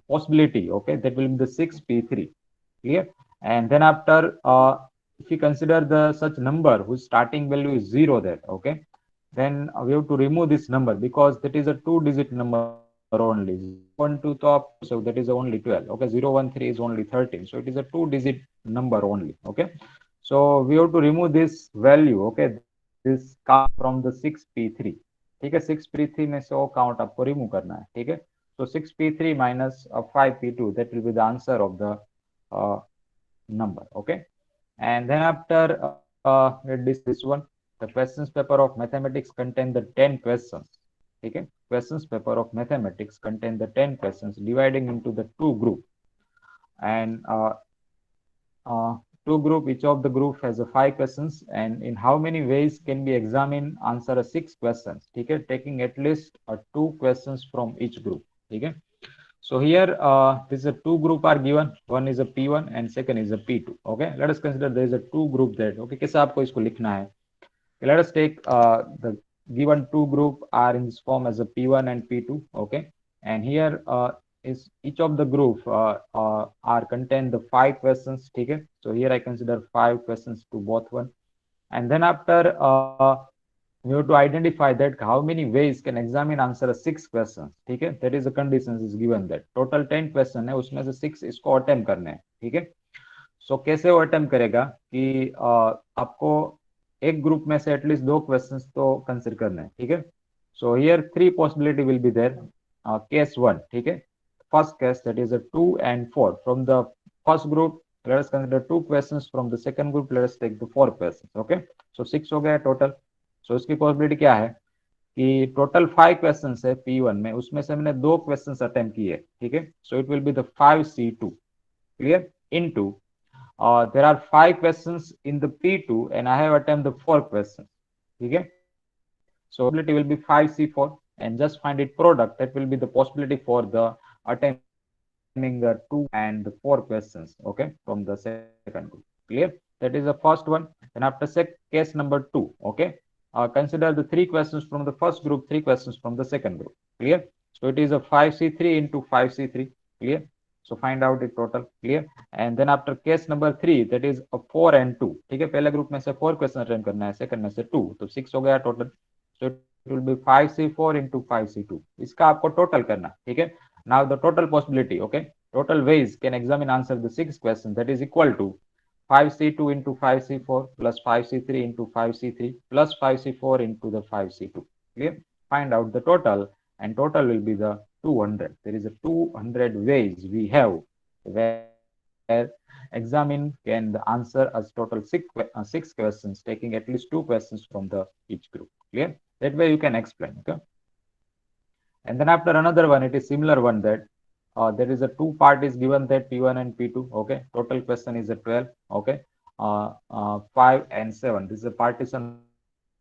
possibility, okay, that will be the 6p3, clear. And then after if you consider the such number whose starting value is 0 there, okay, then we have to remove this number because that is a 2 digit number only. 0 1 2 top, so that is only 12, okay. 0 1 3 is only 13, so it is a 2 digit number only, okay. So we have to remove this value, okay, this count from the 6p3, ठीक है. 6p3 में से वो count आपको remove करना है, ठीक है. So 6p3 minus 5p2, that will be the answer of the uh, number, okay. And then after this one, the questions paper of mathematics contain the 10 questions, okay. Questions paper of mathematics contain the 10 questions dividing into the two group, and two group, each of the group has a 5 questions, and in how many ways can be examined answer a 6 questions, okay, taking at least 2 questions from each group, okay. So here this is a two group are given, one is a p1 and second is a p2, okay. Let us consider there is a two group that, okay, कैसे आपको इसको लिखना है. Okay, let us take the given two group are in this form as a p1 and p2, okay. And here is each of the group are contain the 5 questions, okay. So here I consider 5 questions to both one, and then after we have to identify that how many ways can examine answer 6 questions, ठीक है. That is the conditions is given that total 10 question है, उसमें से 6 इसको attempt करने हैं, ठीक है. सो कैसे वो अटेम्प्ट करेगा कि आपको एक ग्रुप में से एटलीस्ट 2 क्वेश्चंस तो कंसिडर करना है, ठीक है. So here 3 possibility will be there. Case 1, ठीक है, first case that is a 2 and 4 from the first group. Let us consider 2 questions from the second group. Let us take the 4 questions, okay. So 6 हो गया total. सो इसकी possibility क्या है कि total 5 question है P1 में, उसमें से मैंने 2 क्वेश्चन अटेम्प्ट किए, ठीक है. So it will be the 5C2, clear, into there are 5 questions in the P2 and I have attempted the 4 questions, ठीक है. So possibility will be 5C4, and just find it product, that will be the possibility for the attempting the 2 and the 4 questions, okay, from the second group, clear. That is the first one. Then after case number 2, okay, consider the 3 questions from the first group, 3 questions from the second group, clear. So it is a 5C3 into 5C3, clear. So find out the total, clear. And then after case number 3, that is a 4 and 2, ठीक है. पहले group में से 4 question attempt करना है, second में से 2, तो 6 हो गया total. So it will be 5C4 into 5C2, इसका आपको टोटल करना, ठीक है. Now the total possibility, okay, total ways can examine answer the 6 questions, that is equal to 5C2 into 5C4 plus 5C3 into 5C3 plus 5C4 into the 5C2, clear. Find out the total, and total will be the 200. There is a 200 ways we have where examine can the answer as total 6 questions, taking at least 2 questions from the each group, clear. That way you can explain, okay. And then after another one, it is similar one that there is a two part is given that P1 and P2, okay. Total question is a 12, okay. 5 and 7, this is a partition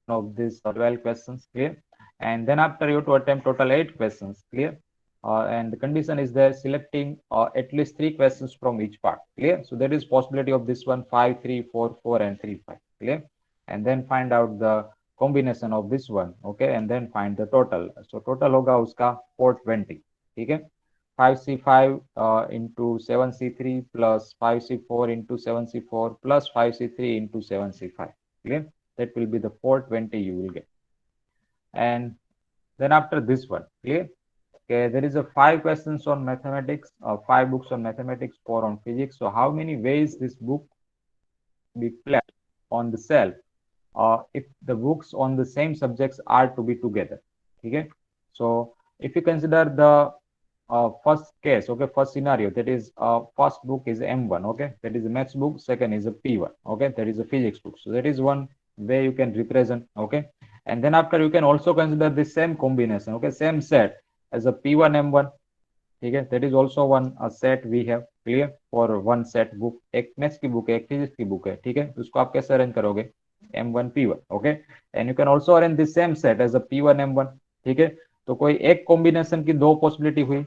of this 12 questions, clear. And then after you to attempt total 8 questions, clear. and the condition is there selecting at least 3 questions from each part. Clear? So there is possibility of this one 5, 3, 4, 4, and 3, 5. Clear? And then find out the combination of this one. Okay, and then find the total. So total होगा उसका 420. ठीक है? 5C5 into 7C3 plus 5C4 into 7C4 plus 5C3 into 7C5. Clear? That will be the 420 you will get. And then after this one, clear? Okay, there is a 5 questions on mathematics, 5 books on mathematics, 4 on physics. So how many ways this book be placed on the shelf if the books on the same subjects are to be together? Okay, so if you consider the first case, okay, first scenario, that is first book is M1, okay, that is a maths book, second is a P1, okay, that is a physics book. So that is one way you can represent, okay. And then after you can also consider the same combination, okay, same set as a P1 M1. Okay, that is also one set we have. Clear? For one set book, एक maths की book है, एक physics की book है, ठीक है, तो उसको आप कैसे अरेंज करोगे? M1 P1, okay, and you can also arrange this same set as a P1 M1. ठीक है, तो कोई एक कॉम्बिनेशन की दो पॉसिबिलिटी हुई,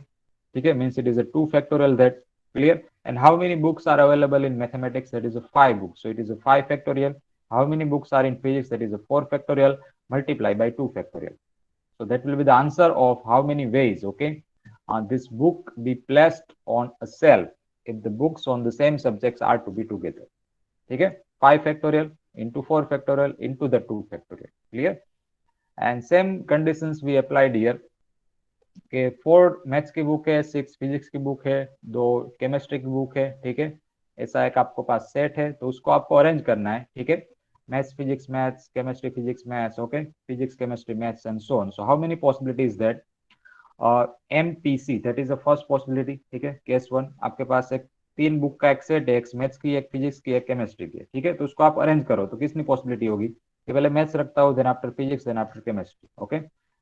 ठीक है, means it is a 2 factorial that. Clear? And how many books are available in mathematics? That is a 5 books, so it is a 5 factorial. How many books are in physics? That is a 4 factorial, multiply by 2 factorial. So that will be the answer of how many ways, okay, this book be placed on a shelf if the books on the same subjects are to be together. Okay, 5 factorial into 4 factorial into the 2 factorial. Clear? And same conditions we applied here. Okay, 4 maths की book है, 6 physics की book है, 2 chemistry की book है, ठीक है, ऐसा एक आपको पास सेट है, तो उसको आपको अरेंज करना है, ठीक है, maths physics maths chemistry physics maths, okay, physics chemistry maths and so on. So how many possibilities that? MPC, that is the first possibility. ठीक है, केस वन, आपके पास एक 3 बुक का एक सेट है, एक मैथ्स की, एक फिजिक्स की, एक केमिस्ट्री की, ठीक है, तो उसको आप अरेंज करो तो कितनी पॉसिबिलिटी होगी कि पहले मैथ्स रखता हूँ, then after physics, then after chemistry, okay,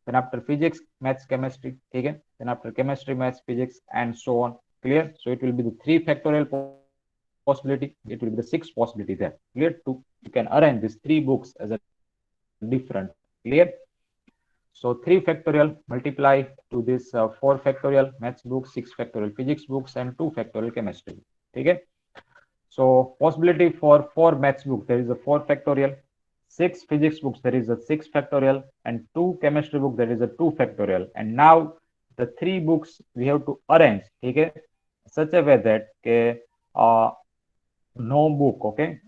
then after physics maths chemistry, ठीक है, then after chemistry maths physics and so on. Clear? So it will be the 3 factorial possibility, it will be the 6 possibility there. Clear? To you can arrange these 3 books as a different. Clear? So 3 factorial multiply to this 4 factorial maths books, 6 factorial physics books, and 2 factorial chemistry. Okay. So possibility for 4 maths books, there is a 4 factorial, 6 physics books, there is a 6 factorial, and 2 chemistry books, there is a 2 factorial. And now the 3 books we have to arrange, okay, such a way that no book, okay,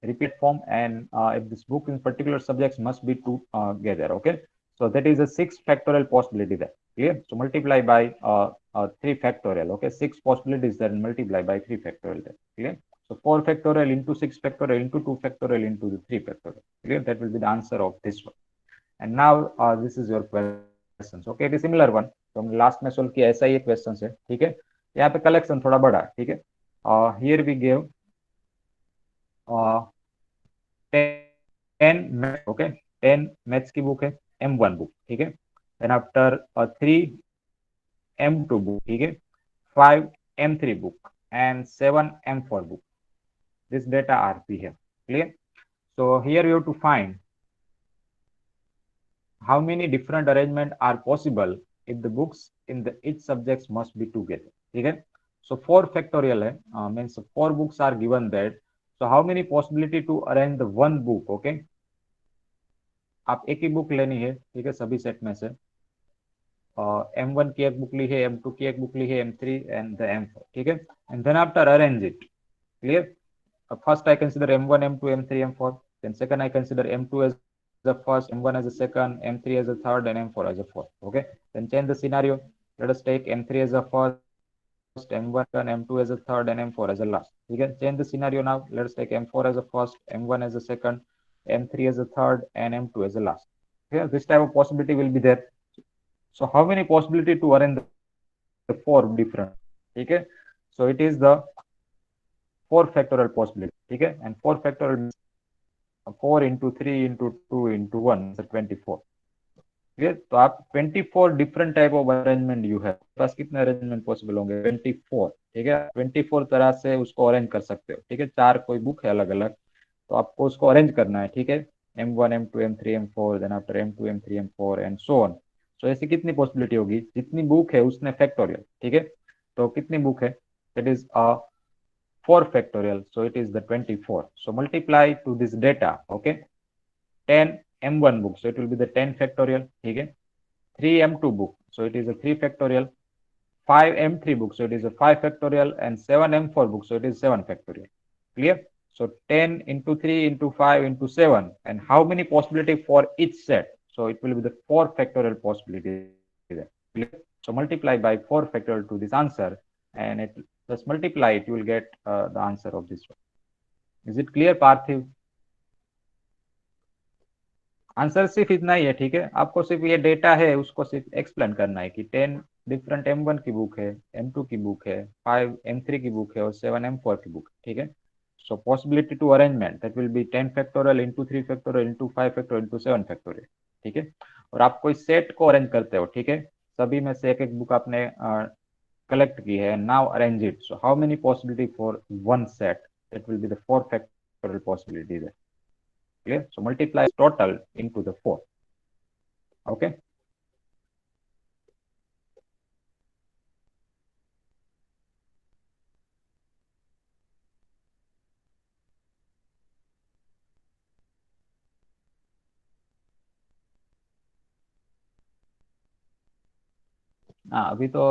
repeat form, and if this book in particular subjects must be together, okay. So that is a 6 factorial possibility there. Clear? So multiply by 3 factorial, okay, 6 possibilities there, and multiply by 3 factorial there. Clear? So 4 factorial into 6 factorial into 2 factorial into the 3 factorial. Clear? That will be the answer of this one. And now this is your questions. Okay, it is similar one, तो हमने last में solve किया, ऐसा ही एक question है, ठीक है, यहाँ पे कलेक्शन थोड़ा बड़ा, ठीक है, here we give 10 maths, okay, 10 maths की बुक है, M1 बुक, ठीक है, देन आफ्टर 3 M2 बुक, ठीक है, 5 M3 book and 7 M4 book. This data are we have. Clear? So here you have to find how many different arrangement are possible if the books in the each subjects must be together. Okay, so 4 factorial means 4 books are given that. So how many possibility to arrange the one book? Okay, आप एक ही book लेनी है, ठीक है, सभी set में से M1 की एक बुक ली है, M2 की एक बुक ली है, M3 and the M4, ठीक है, and then after arrange it. Clear? First I consider M1, M2, M3, M4. Then second I consider M2 as the first, M1 as a second, M3 as a third, and M4 as a fourth. Okay. Then change the scenario. Let us take M3 as a first, M1, M2 as a third, and M4 as a last. We can change the scenario now. Let us take M4 as a first, M1 as a second, M3 as a third, and M2 as a last. Okay. This type of possibility will be there. So how many possibility to arrange the 4 different? Okay. So it is the 4 factorial possibility. Okay. And 4 factorial means 4 into 3 into 2 into 1 is 24. Clear? तो आप 24 different type of arrangement you है, पास कितने arrangement possible होंगे? 24. ठीक है, 24 तरह से उसको अरेंज कर सकते हो. ठीक है, 4 कोई बुक है अलग अलग, तो आपको उसको अरेंज करना है. ठीक है, M1 M2 M3 M4, then after M2 M3 M4 and so on. So ऐसी कितनी पॉसिबिलिटी होगी, जितनी बुक है उसने फैक्टोरियल, ठीक है। तो कितनी बुक है, that is 4 factorial, so it is the 24. So multiply to this data, okay, 10 m1 book, so it will be the 10 factorial, ठीक है। 3 m2 book, so it is a 3 factorial। 5 m3 book, so it is a 5 factorial, and 7 m4 book, so it is 7 factorial, clear? So 10 into 3 into 5 into 7, and how many possibility for each set? So it will be the 4 factorial possibility there, clear? So multiply by 4 factorial to this answer, and it just multiply it, you will get the answer of this one. Is it clear, Parthiv? Answer सिर्फ इतना ही है, ठीक है। आपको सिर्फ ये data है उसको सिर्फ एक्सप्लेन करना है कि 10 डिफरेंट m1 की बुक है, m2 की बुक है, 5 m3 की बुक है और 7 m4 की बुक है, ठीक है। So possibility to arrangement that will be 10 factorial into 3 factorial into 5 factorial into 7 factorial, ठीक है। और आपको इस सेट को अरेंज करते हो, ठीक है। सभी में से एक एक बुक आपने कलेक्ट की है, now arrange it. So how many possibility for one set, that will be the 4 factorial possibilities है, clear? So multiply total into the 4, okay? अभी तो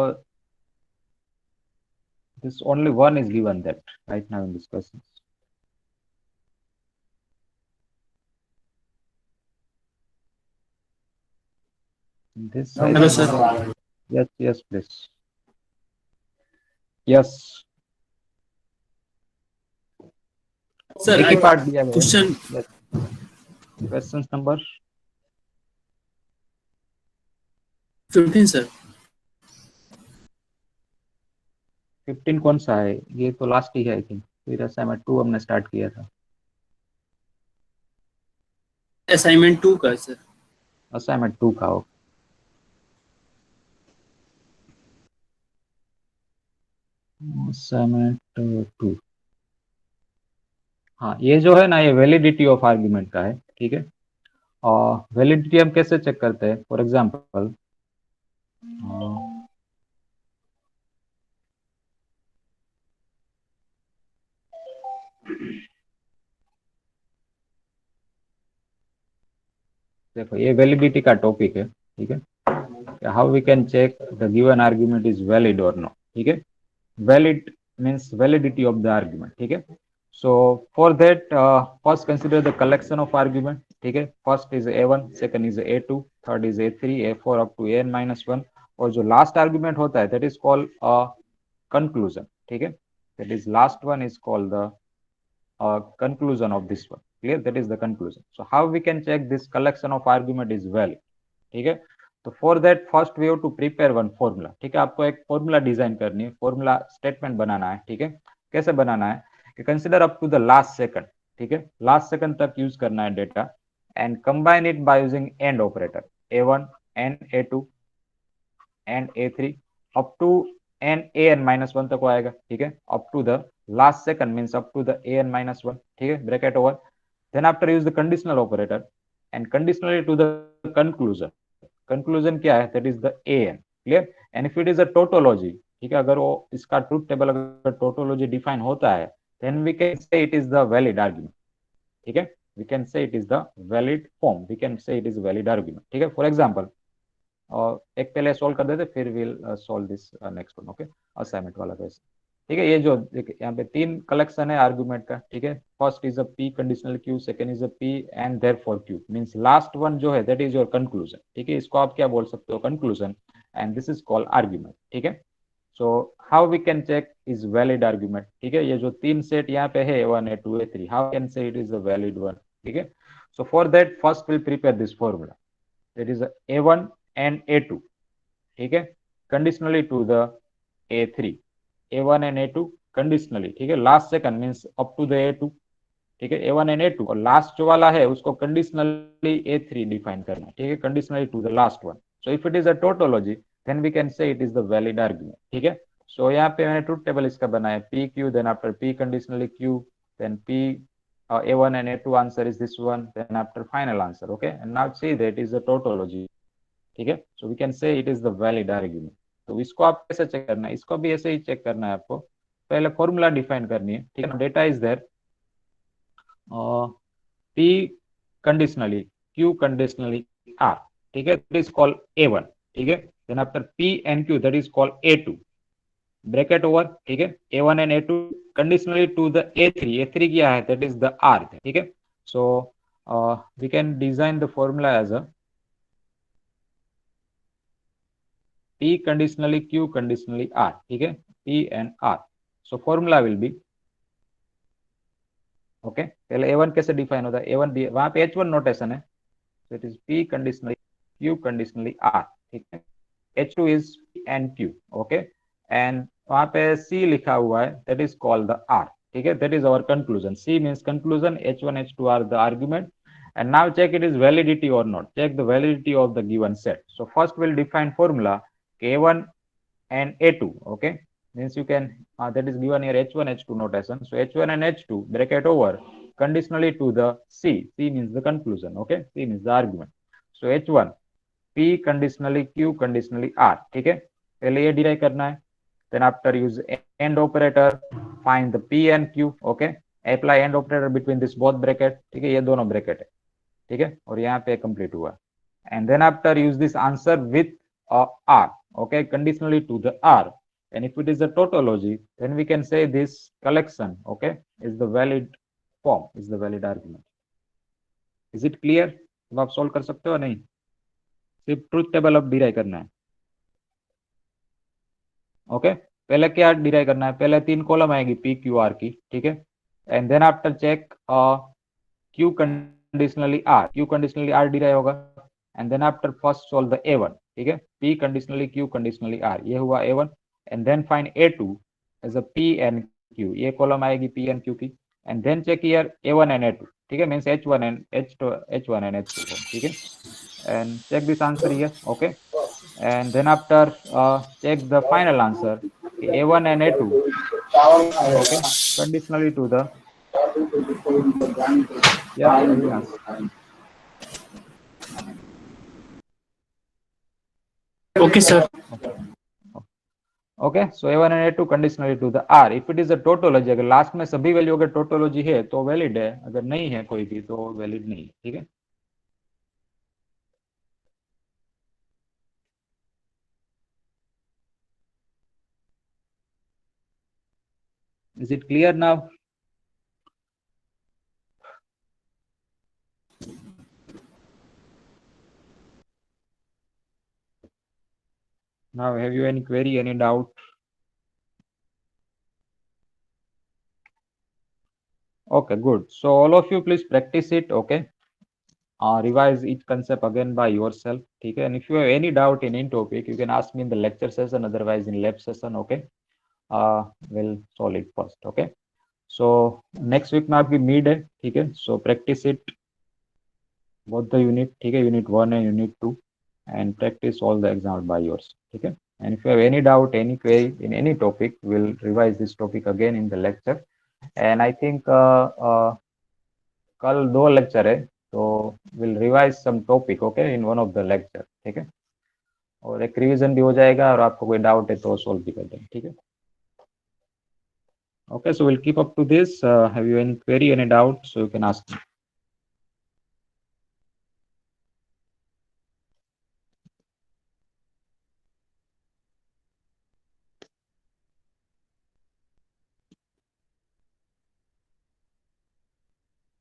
this only one is given that right now in this question. This I Hello, think sir. yes please. Yes. Sir, एक ही part दिया गया है। question. Yes. Questions number 15, sir. 15 कौन सा है? ये तो लास्ट ही है आई थिंक। फिर असाइनमेंट 2 हमने स्टार्ट किया था। असाइनमेंट 2 का है, सर। असाइनमेंट 2 का हो। असाइनमेंट 2, हाँ ये जो है ना, ये वैलिडिटी ऑफ आर्ग्यूमेंट का है, ठीक है। और वैलिडिटी हम कैसे चेक करते हैं? फॉर एग्जांपल देखो ये वैलिडिटी का टॉपिक है, ठीक है। How we can check the given argument is valid और नो, ठीक है। Valid means validity of the argument, ठीक है। So for that first consider the collection of argument, ठीक है। First is a1, second is a2, third is a3, a4 up to an-1, और जो last argument होता है दैट इज कॉल्ड कंक्लूजन, ठीक है। That is last one is called the conclusion of this one, clear? That is the conclusion. So how we can check this collection of argument is valid, ठीक है। तो for that first we have to prepare one formula, ठीक है। आपको एक formula design करनी है, formula statement बनाना है, ठीक है। कैसे बनाना है कि consider up to the last second, ठीक है। लास्ट सेकंड तक यूज करना है data, and combine it by using and operator a1 and a2 and a3 up to n an-1 तक आएगा, ठीक है। Up to the last second means up to the an-1, ठीक है। Bracket over, then after use the conditional operator and conditionally to the conclusion. Conclusion क्या है? That is the an, clear? And if it is a tautology, ठीक है, अगर वो इसका truth table अगर टोटोलॉजी डिफाइन होता है, then we can say it is the valid argument, ठीक है। We can say it is the valid form, we can say it is valid argument, ठीक है। फॉर एग्जांपल और एक पहले सोल्व कर देते, फिर will solve this next one, okay. Assignment वाला क्वेश्चन, ठीक है। ये जो यहाँ पे 3 कलेक्शन है आर्गुमेंट का, ठीक है। First is a P conditional Q, second is a P and therefore Q, means last one जो है दैट इज योर कंक्लूजन, ठीक है। इसको आप क्या बोल सकते हो? Conclusion, and this is called argument, ठीक है। So how we can check is valid argument, ठीक है। ये जो 3 सेट यहाँ पे है a1 a2 a3, how can say it is a valid one, ठीक है। So for that first will prepare this formula, that is a1 and a2, ठीक है, conditionally to the a3, a1 and a2 conditionally, ठीक है। Last second means up to the a2, ठीक है, a1 and a2, और last जो वाला है उसको कंडीशनली a3 डिफाइन करना है, ठीक है, conditionally to the last one. So if it is a tautology then we can say it is the valid argument, ठीक है। सो यहाँ पे मैंने ट्रूथ टेबल इसका बनाया p q, then after p conditionally q, then p a1 and a2 answer is this one, then after final answer, okay, and now see that is a tautology, ठीक है. So we can say it is the valid argument. तो इसको आप कैसे check करना है, इसको भी ऐसे ही चेक करना है आपको. पहले फॉर्मूला डिफाइन करनी है, ठीक है. Data is there P conditionally, Q conditionally R, ठीक है. That is called A1, ठीक है. Then after P and Q, that is called A2. Bracket over, ठीक है. A1 and A2 conditionally to the A3. A3 क्या है? That is the R, ठीक है. So we can design the formula as a P conditionally Q conditionally R, ठीक है. P and R. So formula will be okay. पहले A1 कैसे define होता है? A1 वहां पे H1 नोटेशन है. So it is P conditionally Q conditionally R, ठीक है. H2 is P and Q, okay. And वहां पे C लिखा हुआ है, that is called the R, ठीक है. That is our conclusion. C means conclusion, H1 H2 are the argument. And now check it is validity or not. Check the validity of the given set. So first we'll define formula A1 and A2, okay. Means you can that is given here H1 H2 notation. So H1 and H2 bracket over conditionally to the C. C means the conclusion, okay. C means the argument. So H1 P conditionally Q conditionally R, ठीक है. पहले ये derive करना है. Then after use AND operator, find the P and Q, okay. Apply AND operator between this both bracket, ठीक है. ये दोनों bracket है, ठीक है. और यहाँ पे कंप्लीट हुआ. And then after use this answer with R, okay, conditionally to the R. And if it is a tautology, then we can say this collection, okay, is the valid form, is the valid argument. Is it clear? अब आप solve कर सकते हो नहीं? सिर्फ truth table अब derive करना है, ओके. पहले क्या डिराइव करना है? पहले 3 कॉलम आएगी पी क्यू आर की, ठीक है. And then after check Q conditionally R, Q conditionally R derive होगा. And then after first solve the A1, ठीक है. P conditionally Q conditionally R, ये हुआ A1. And then find A2 as a P and Q, ये column आएगी P and Q की. And then check here A1 and A2, ठीक है. Means H1 and H1 and H2, ठीक है. And check this answer here, okay. And then after check the final answer, A1 and A2, okay, conditionally to the Avinash. Okay, sir. Okay. So A1 and A2 conditionally to the R. If it is a tautology, अगर last में सभी value अगर tautology है तो valid है, अगर नहीं है कोई भी तो वैलिड नहीं, ठीक है. Is it clear now? Now have you any query, any doubt? Okay, good. So all of you please practice it, okay. Revise each concept again by yourself, okay. And if you have any doubt in any topic, you can ask me in the lecture session, otherwise in lab session, okay. We'll solve it first, okay. So next week में आपकी mid है, ठीक है. So practice it both the unit, ठीक है. Unit 1 and Unit 2, and practice all the examples by yours, ठीक है. And if you have any doubt, any query in any topic, we'll revise this topic again in the lecture. And I think कल 2 lecture है, तो will revise some topic, okay, in one of the lecture, ठीक है. और एक revision भी हो जाएगा, और आपको कोई डाउट है तो सॉल्व भी कर देंगे, ठीक है. Okay. So will keep up to this. Have you any query, any doubt, so you can ask me.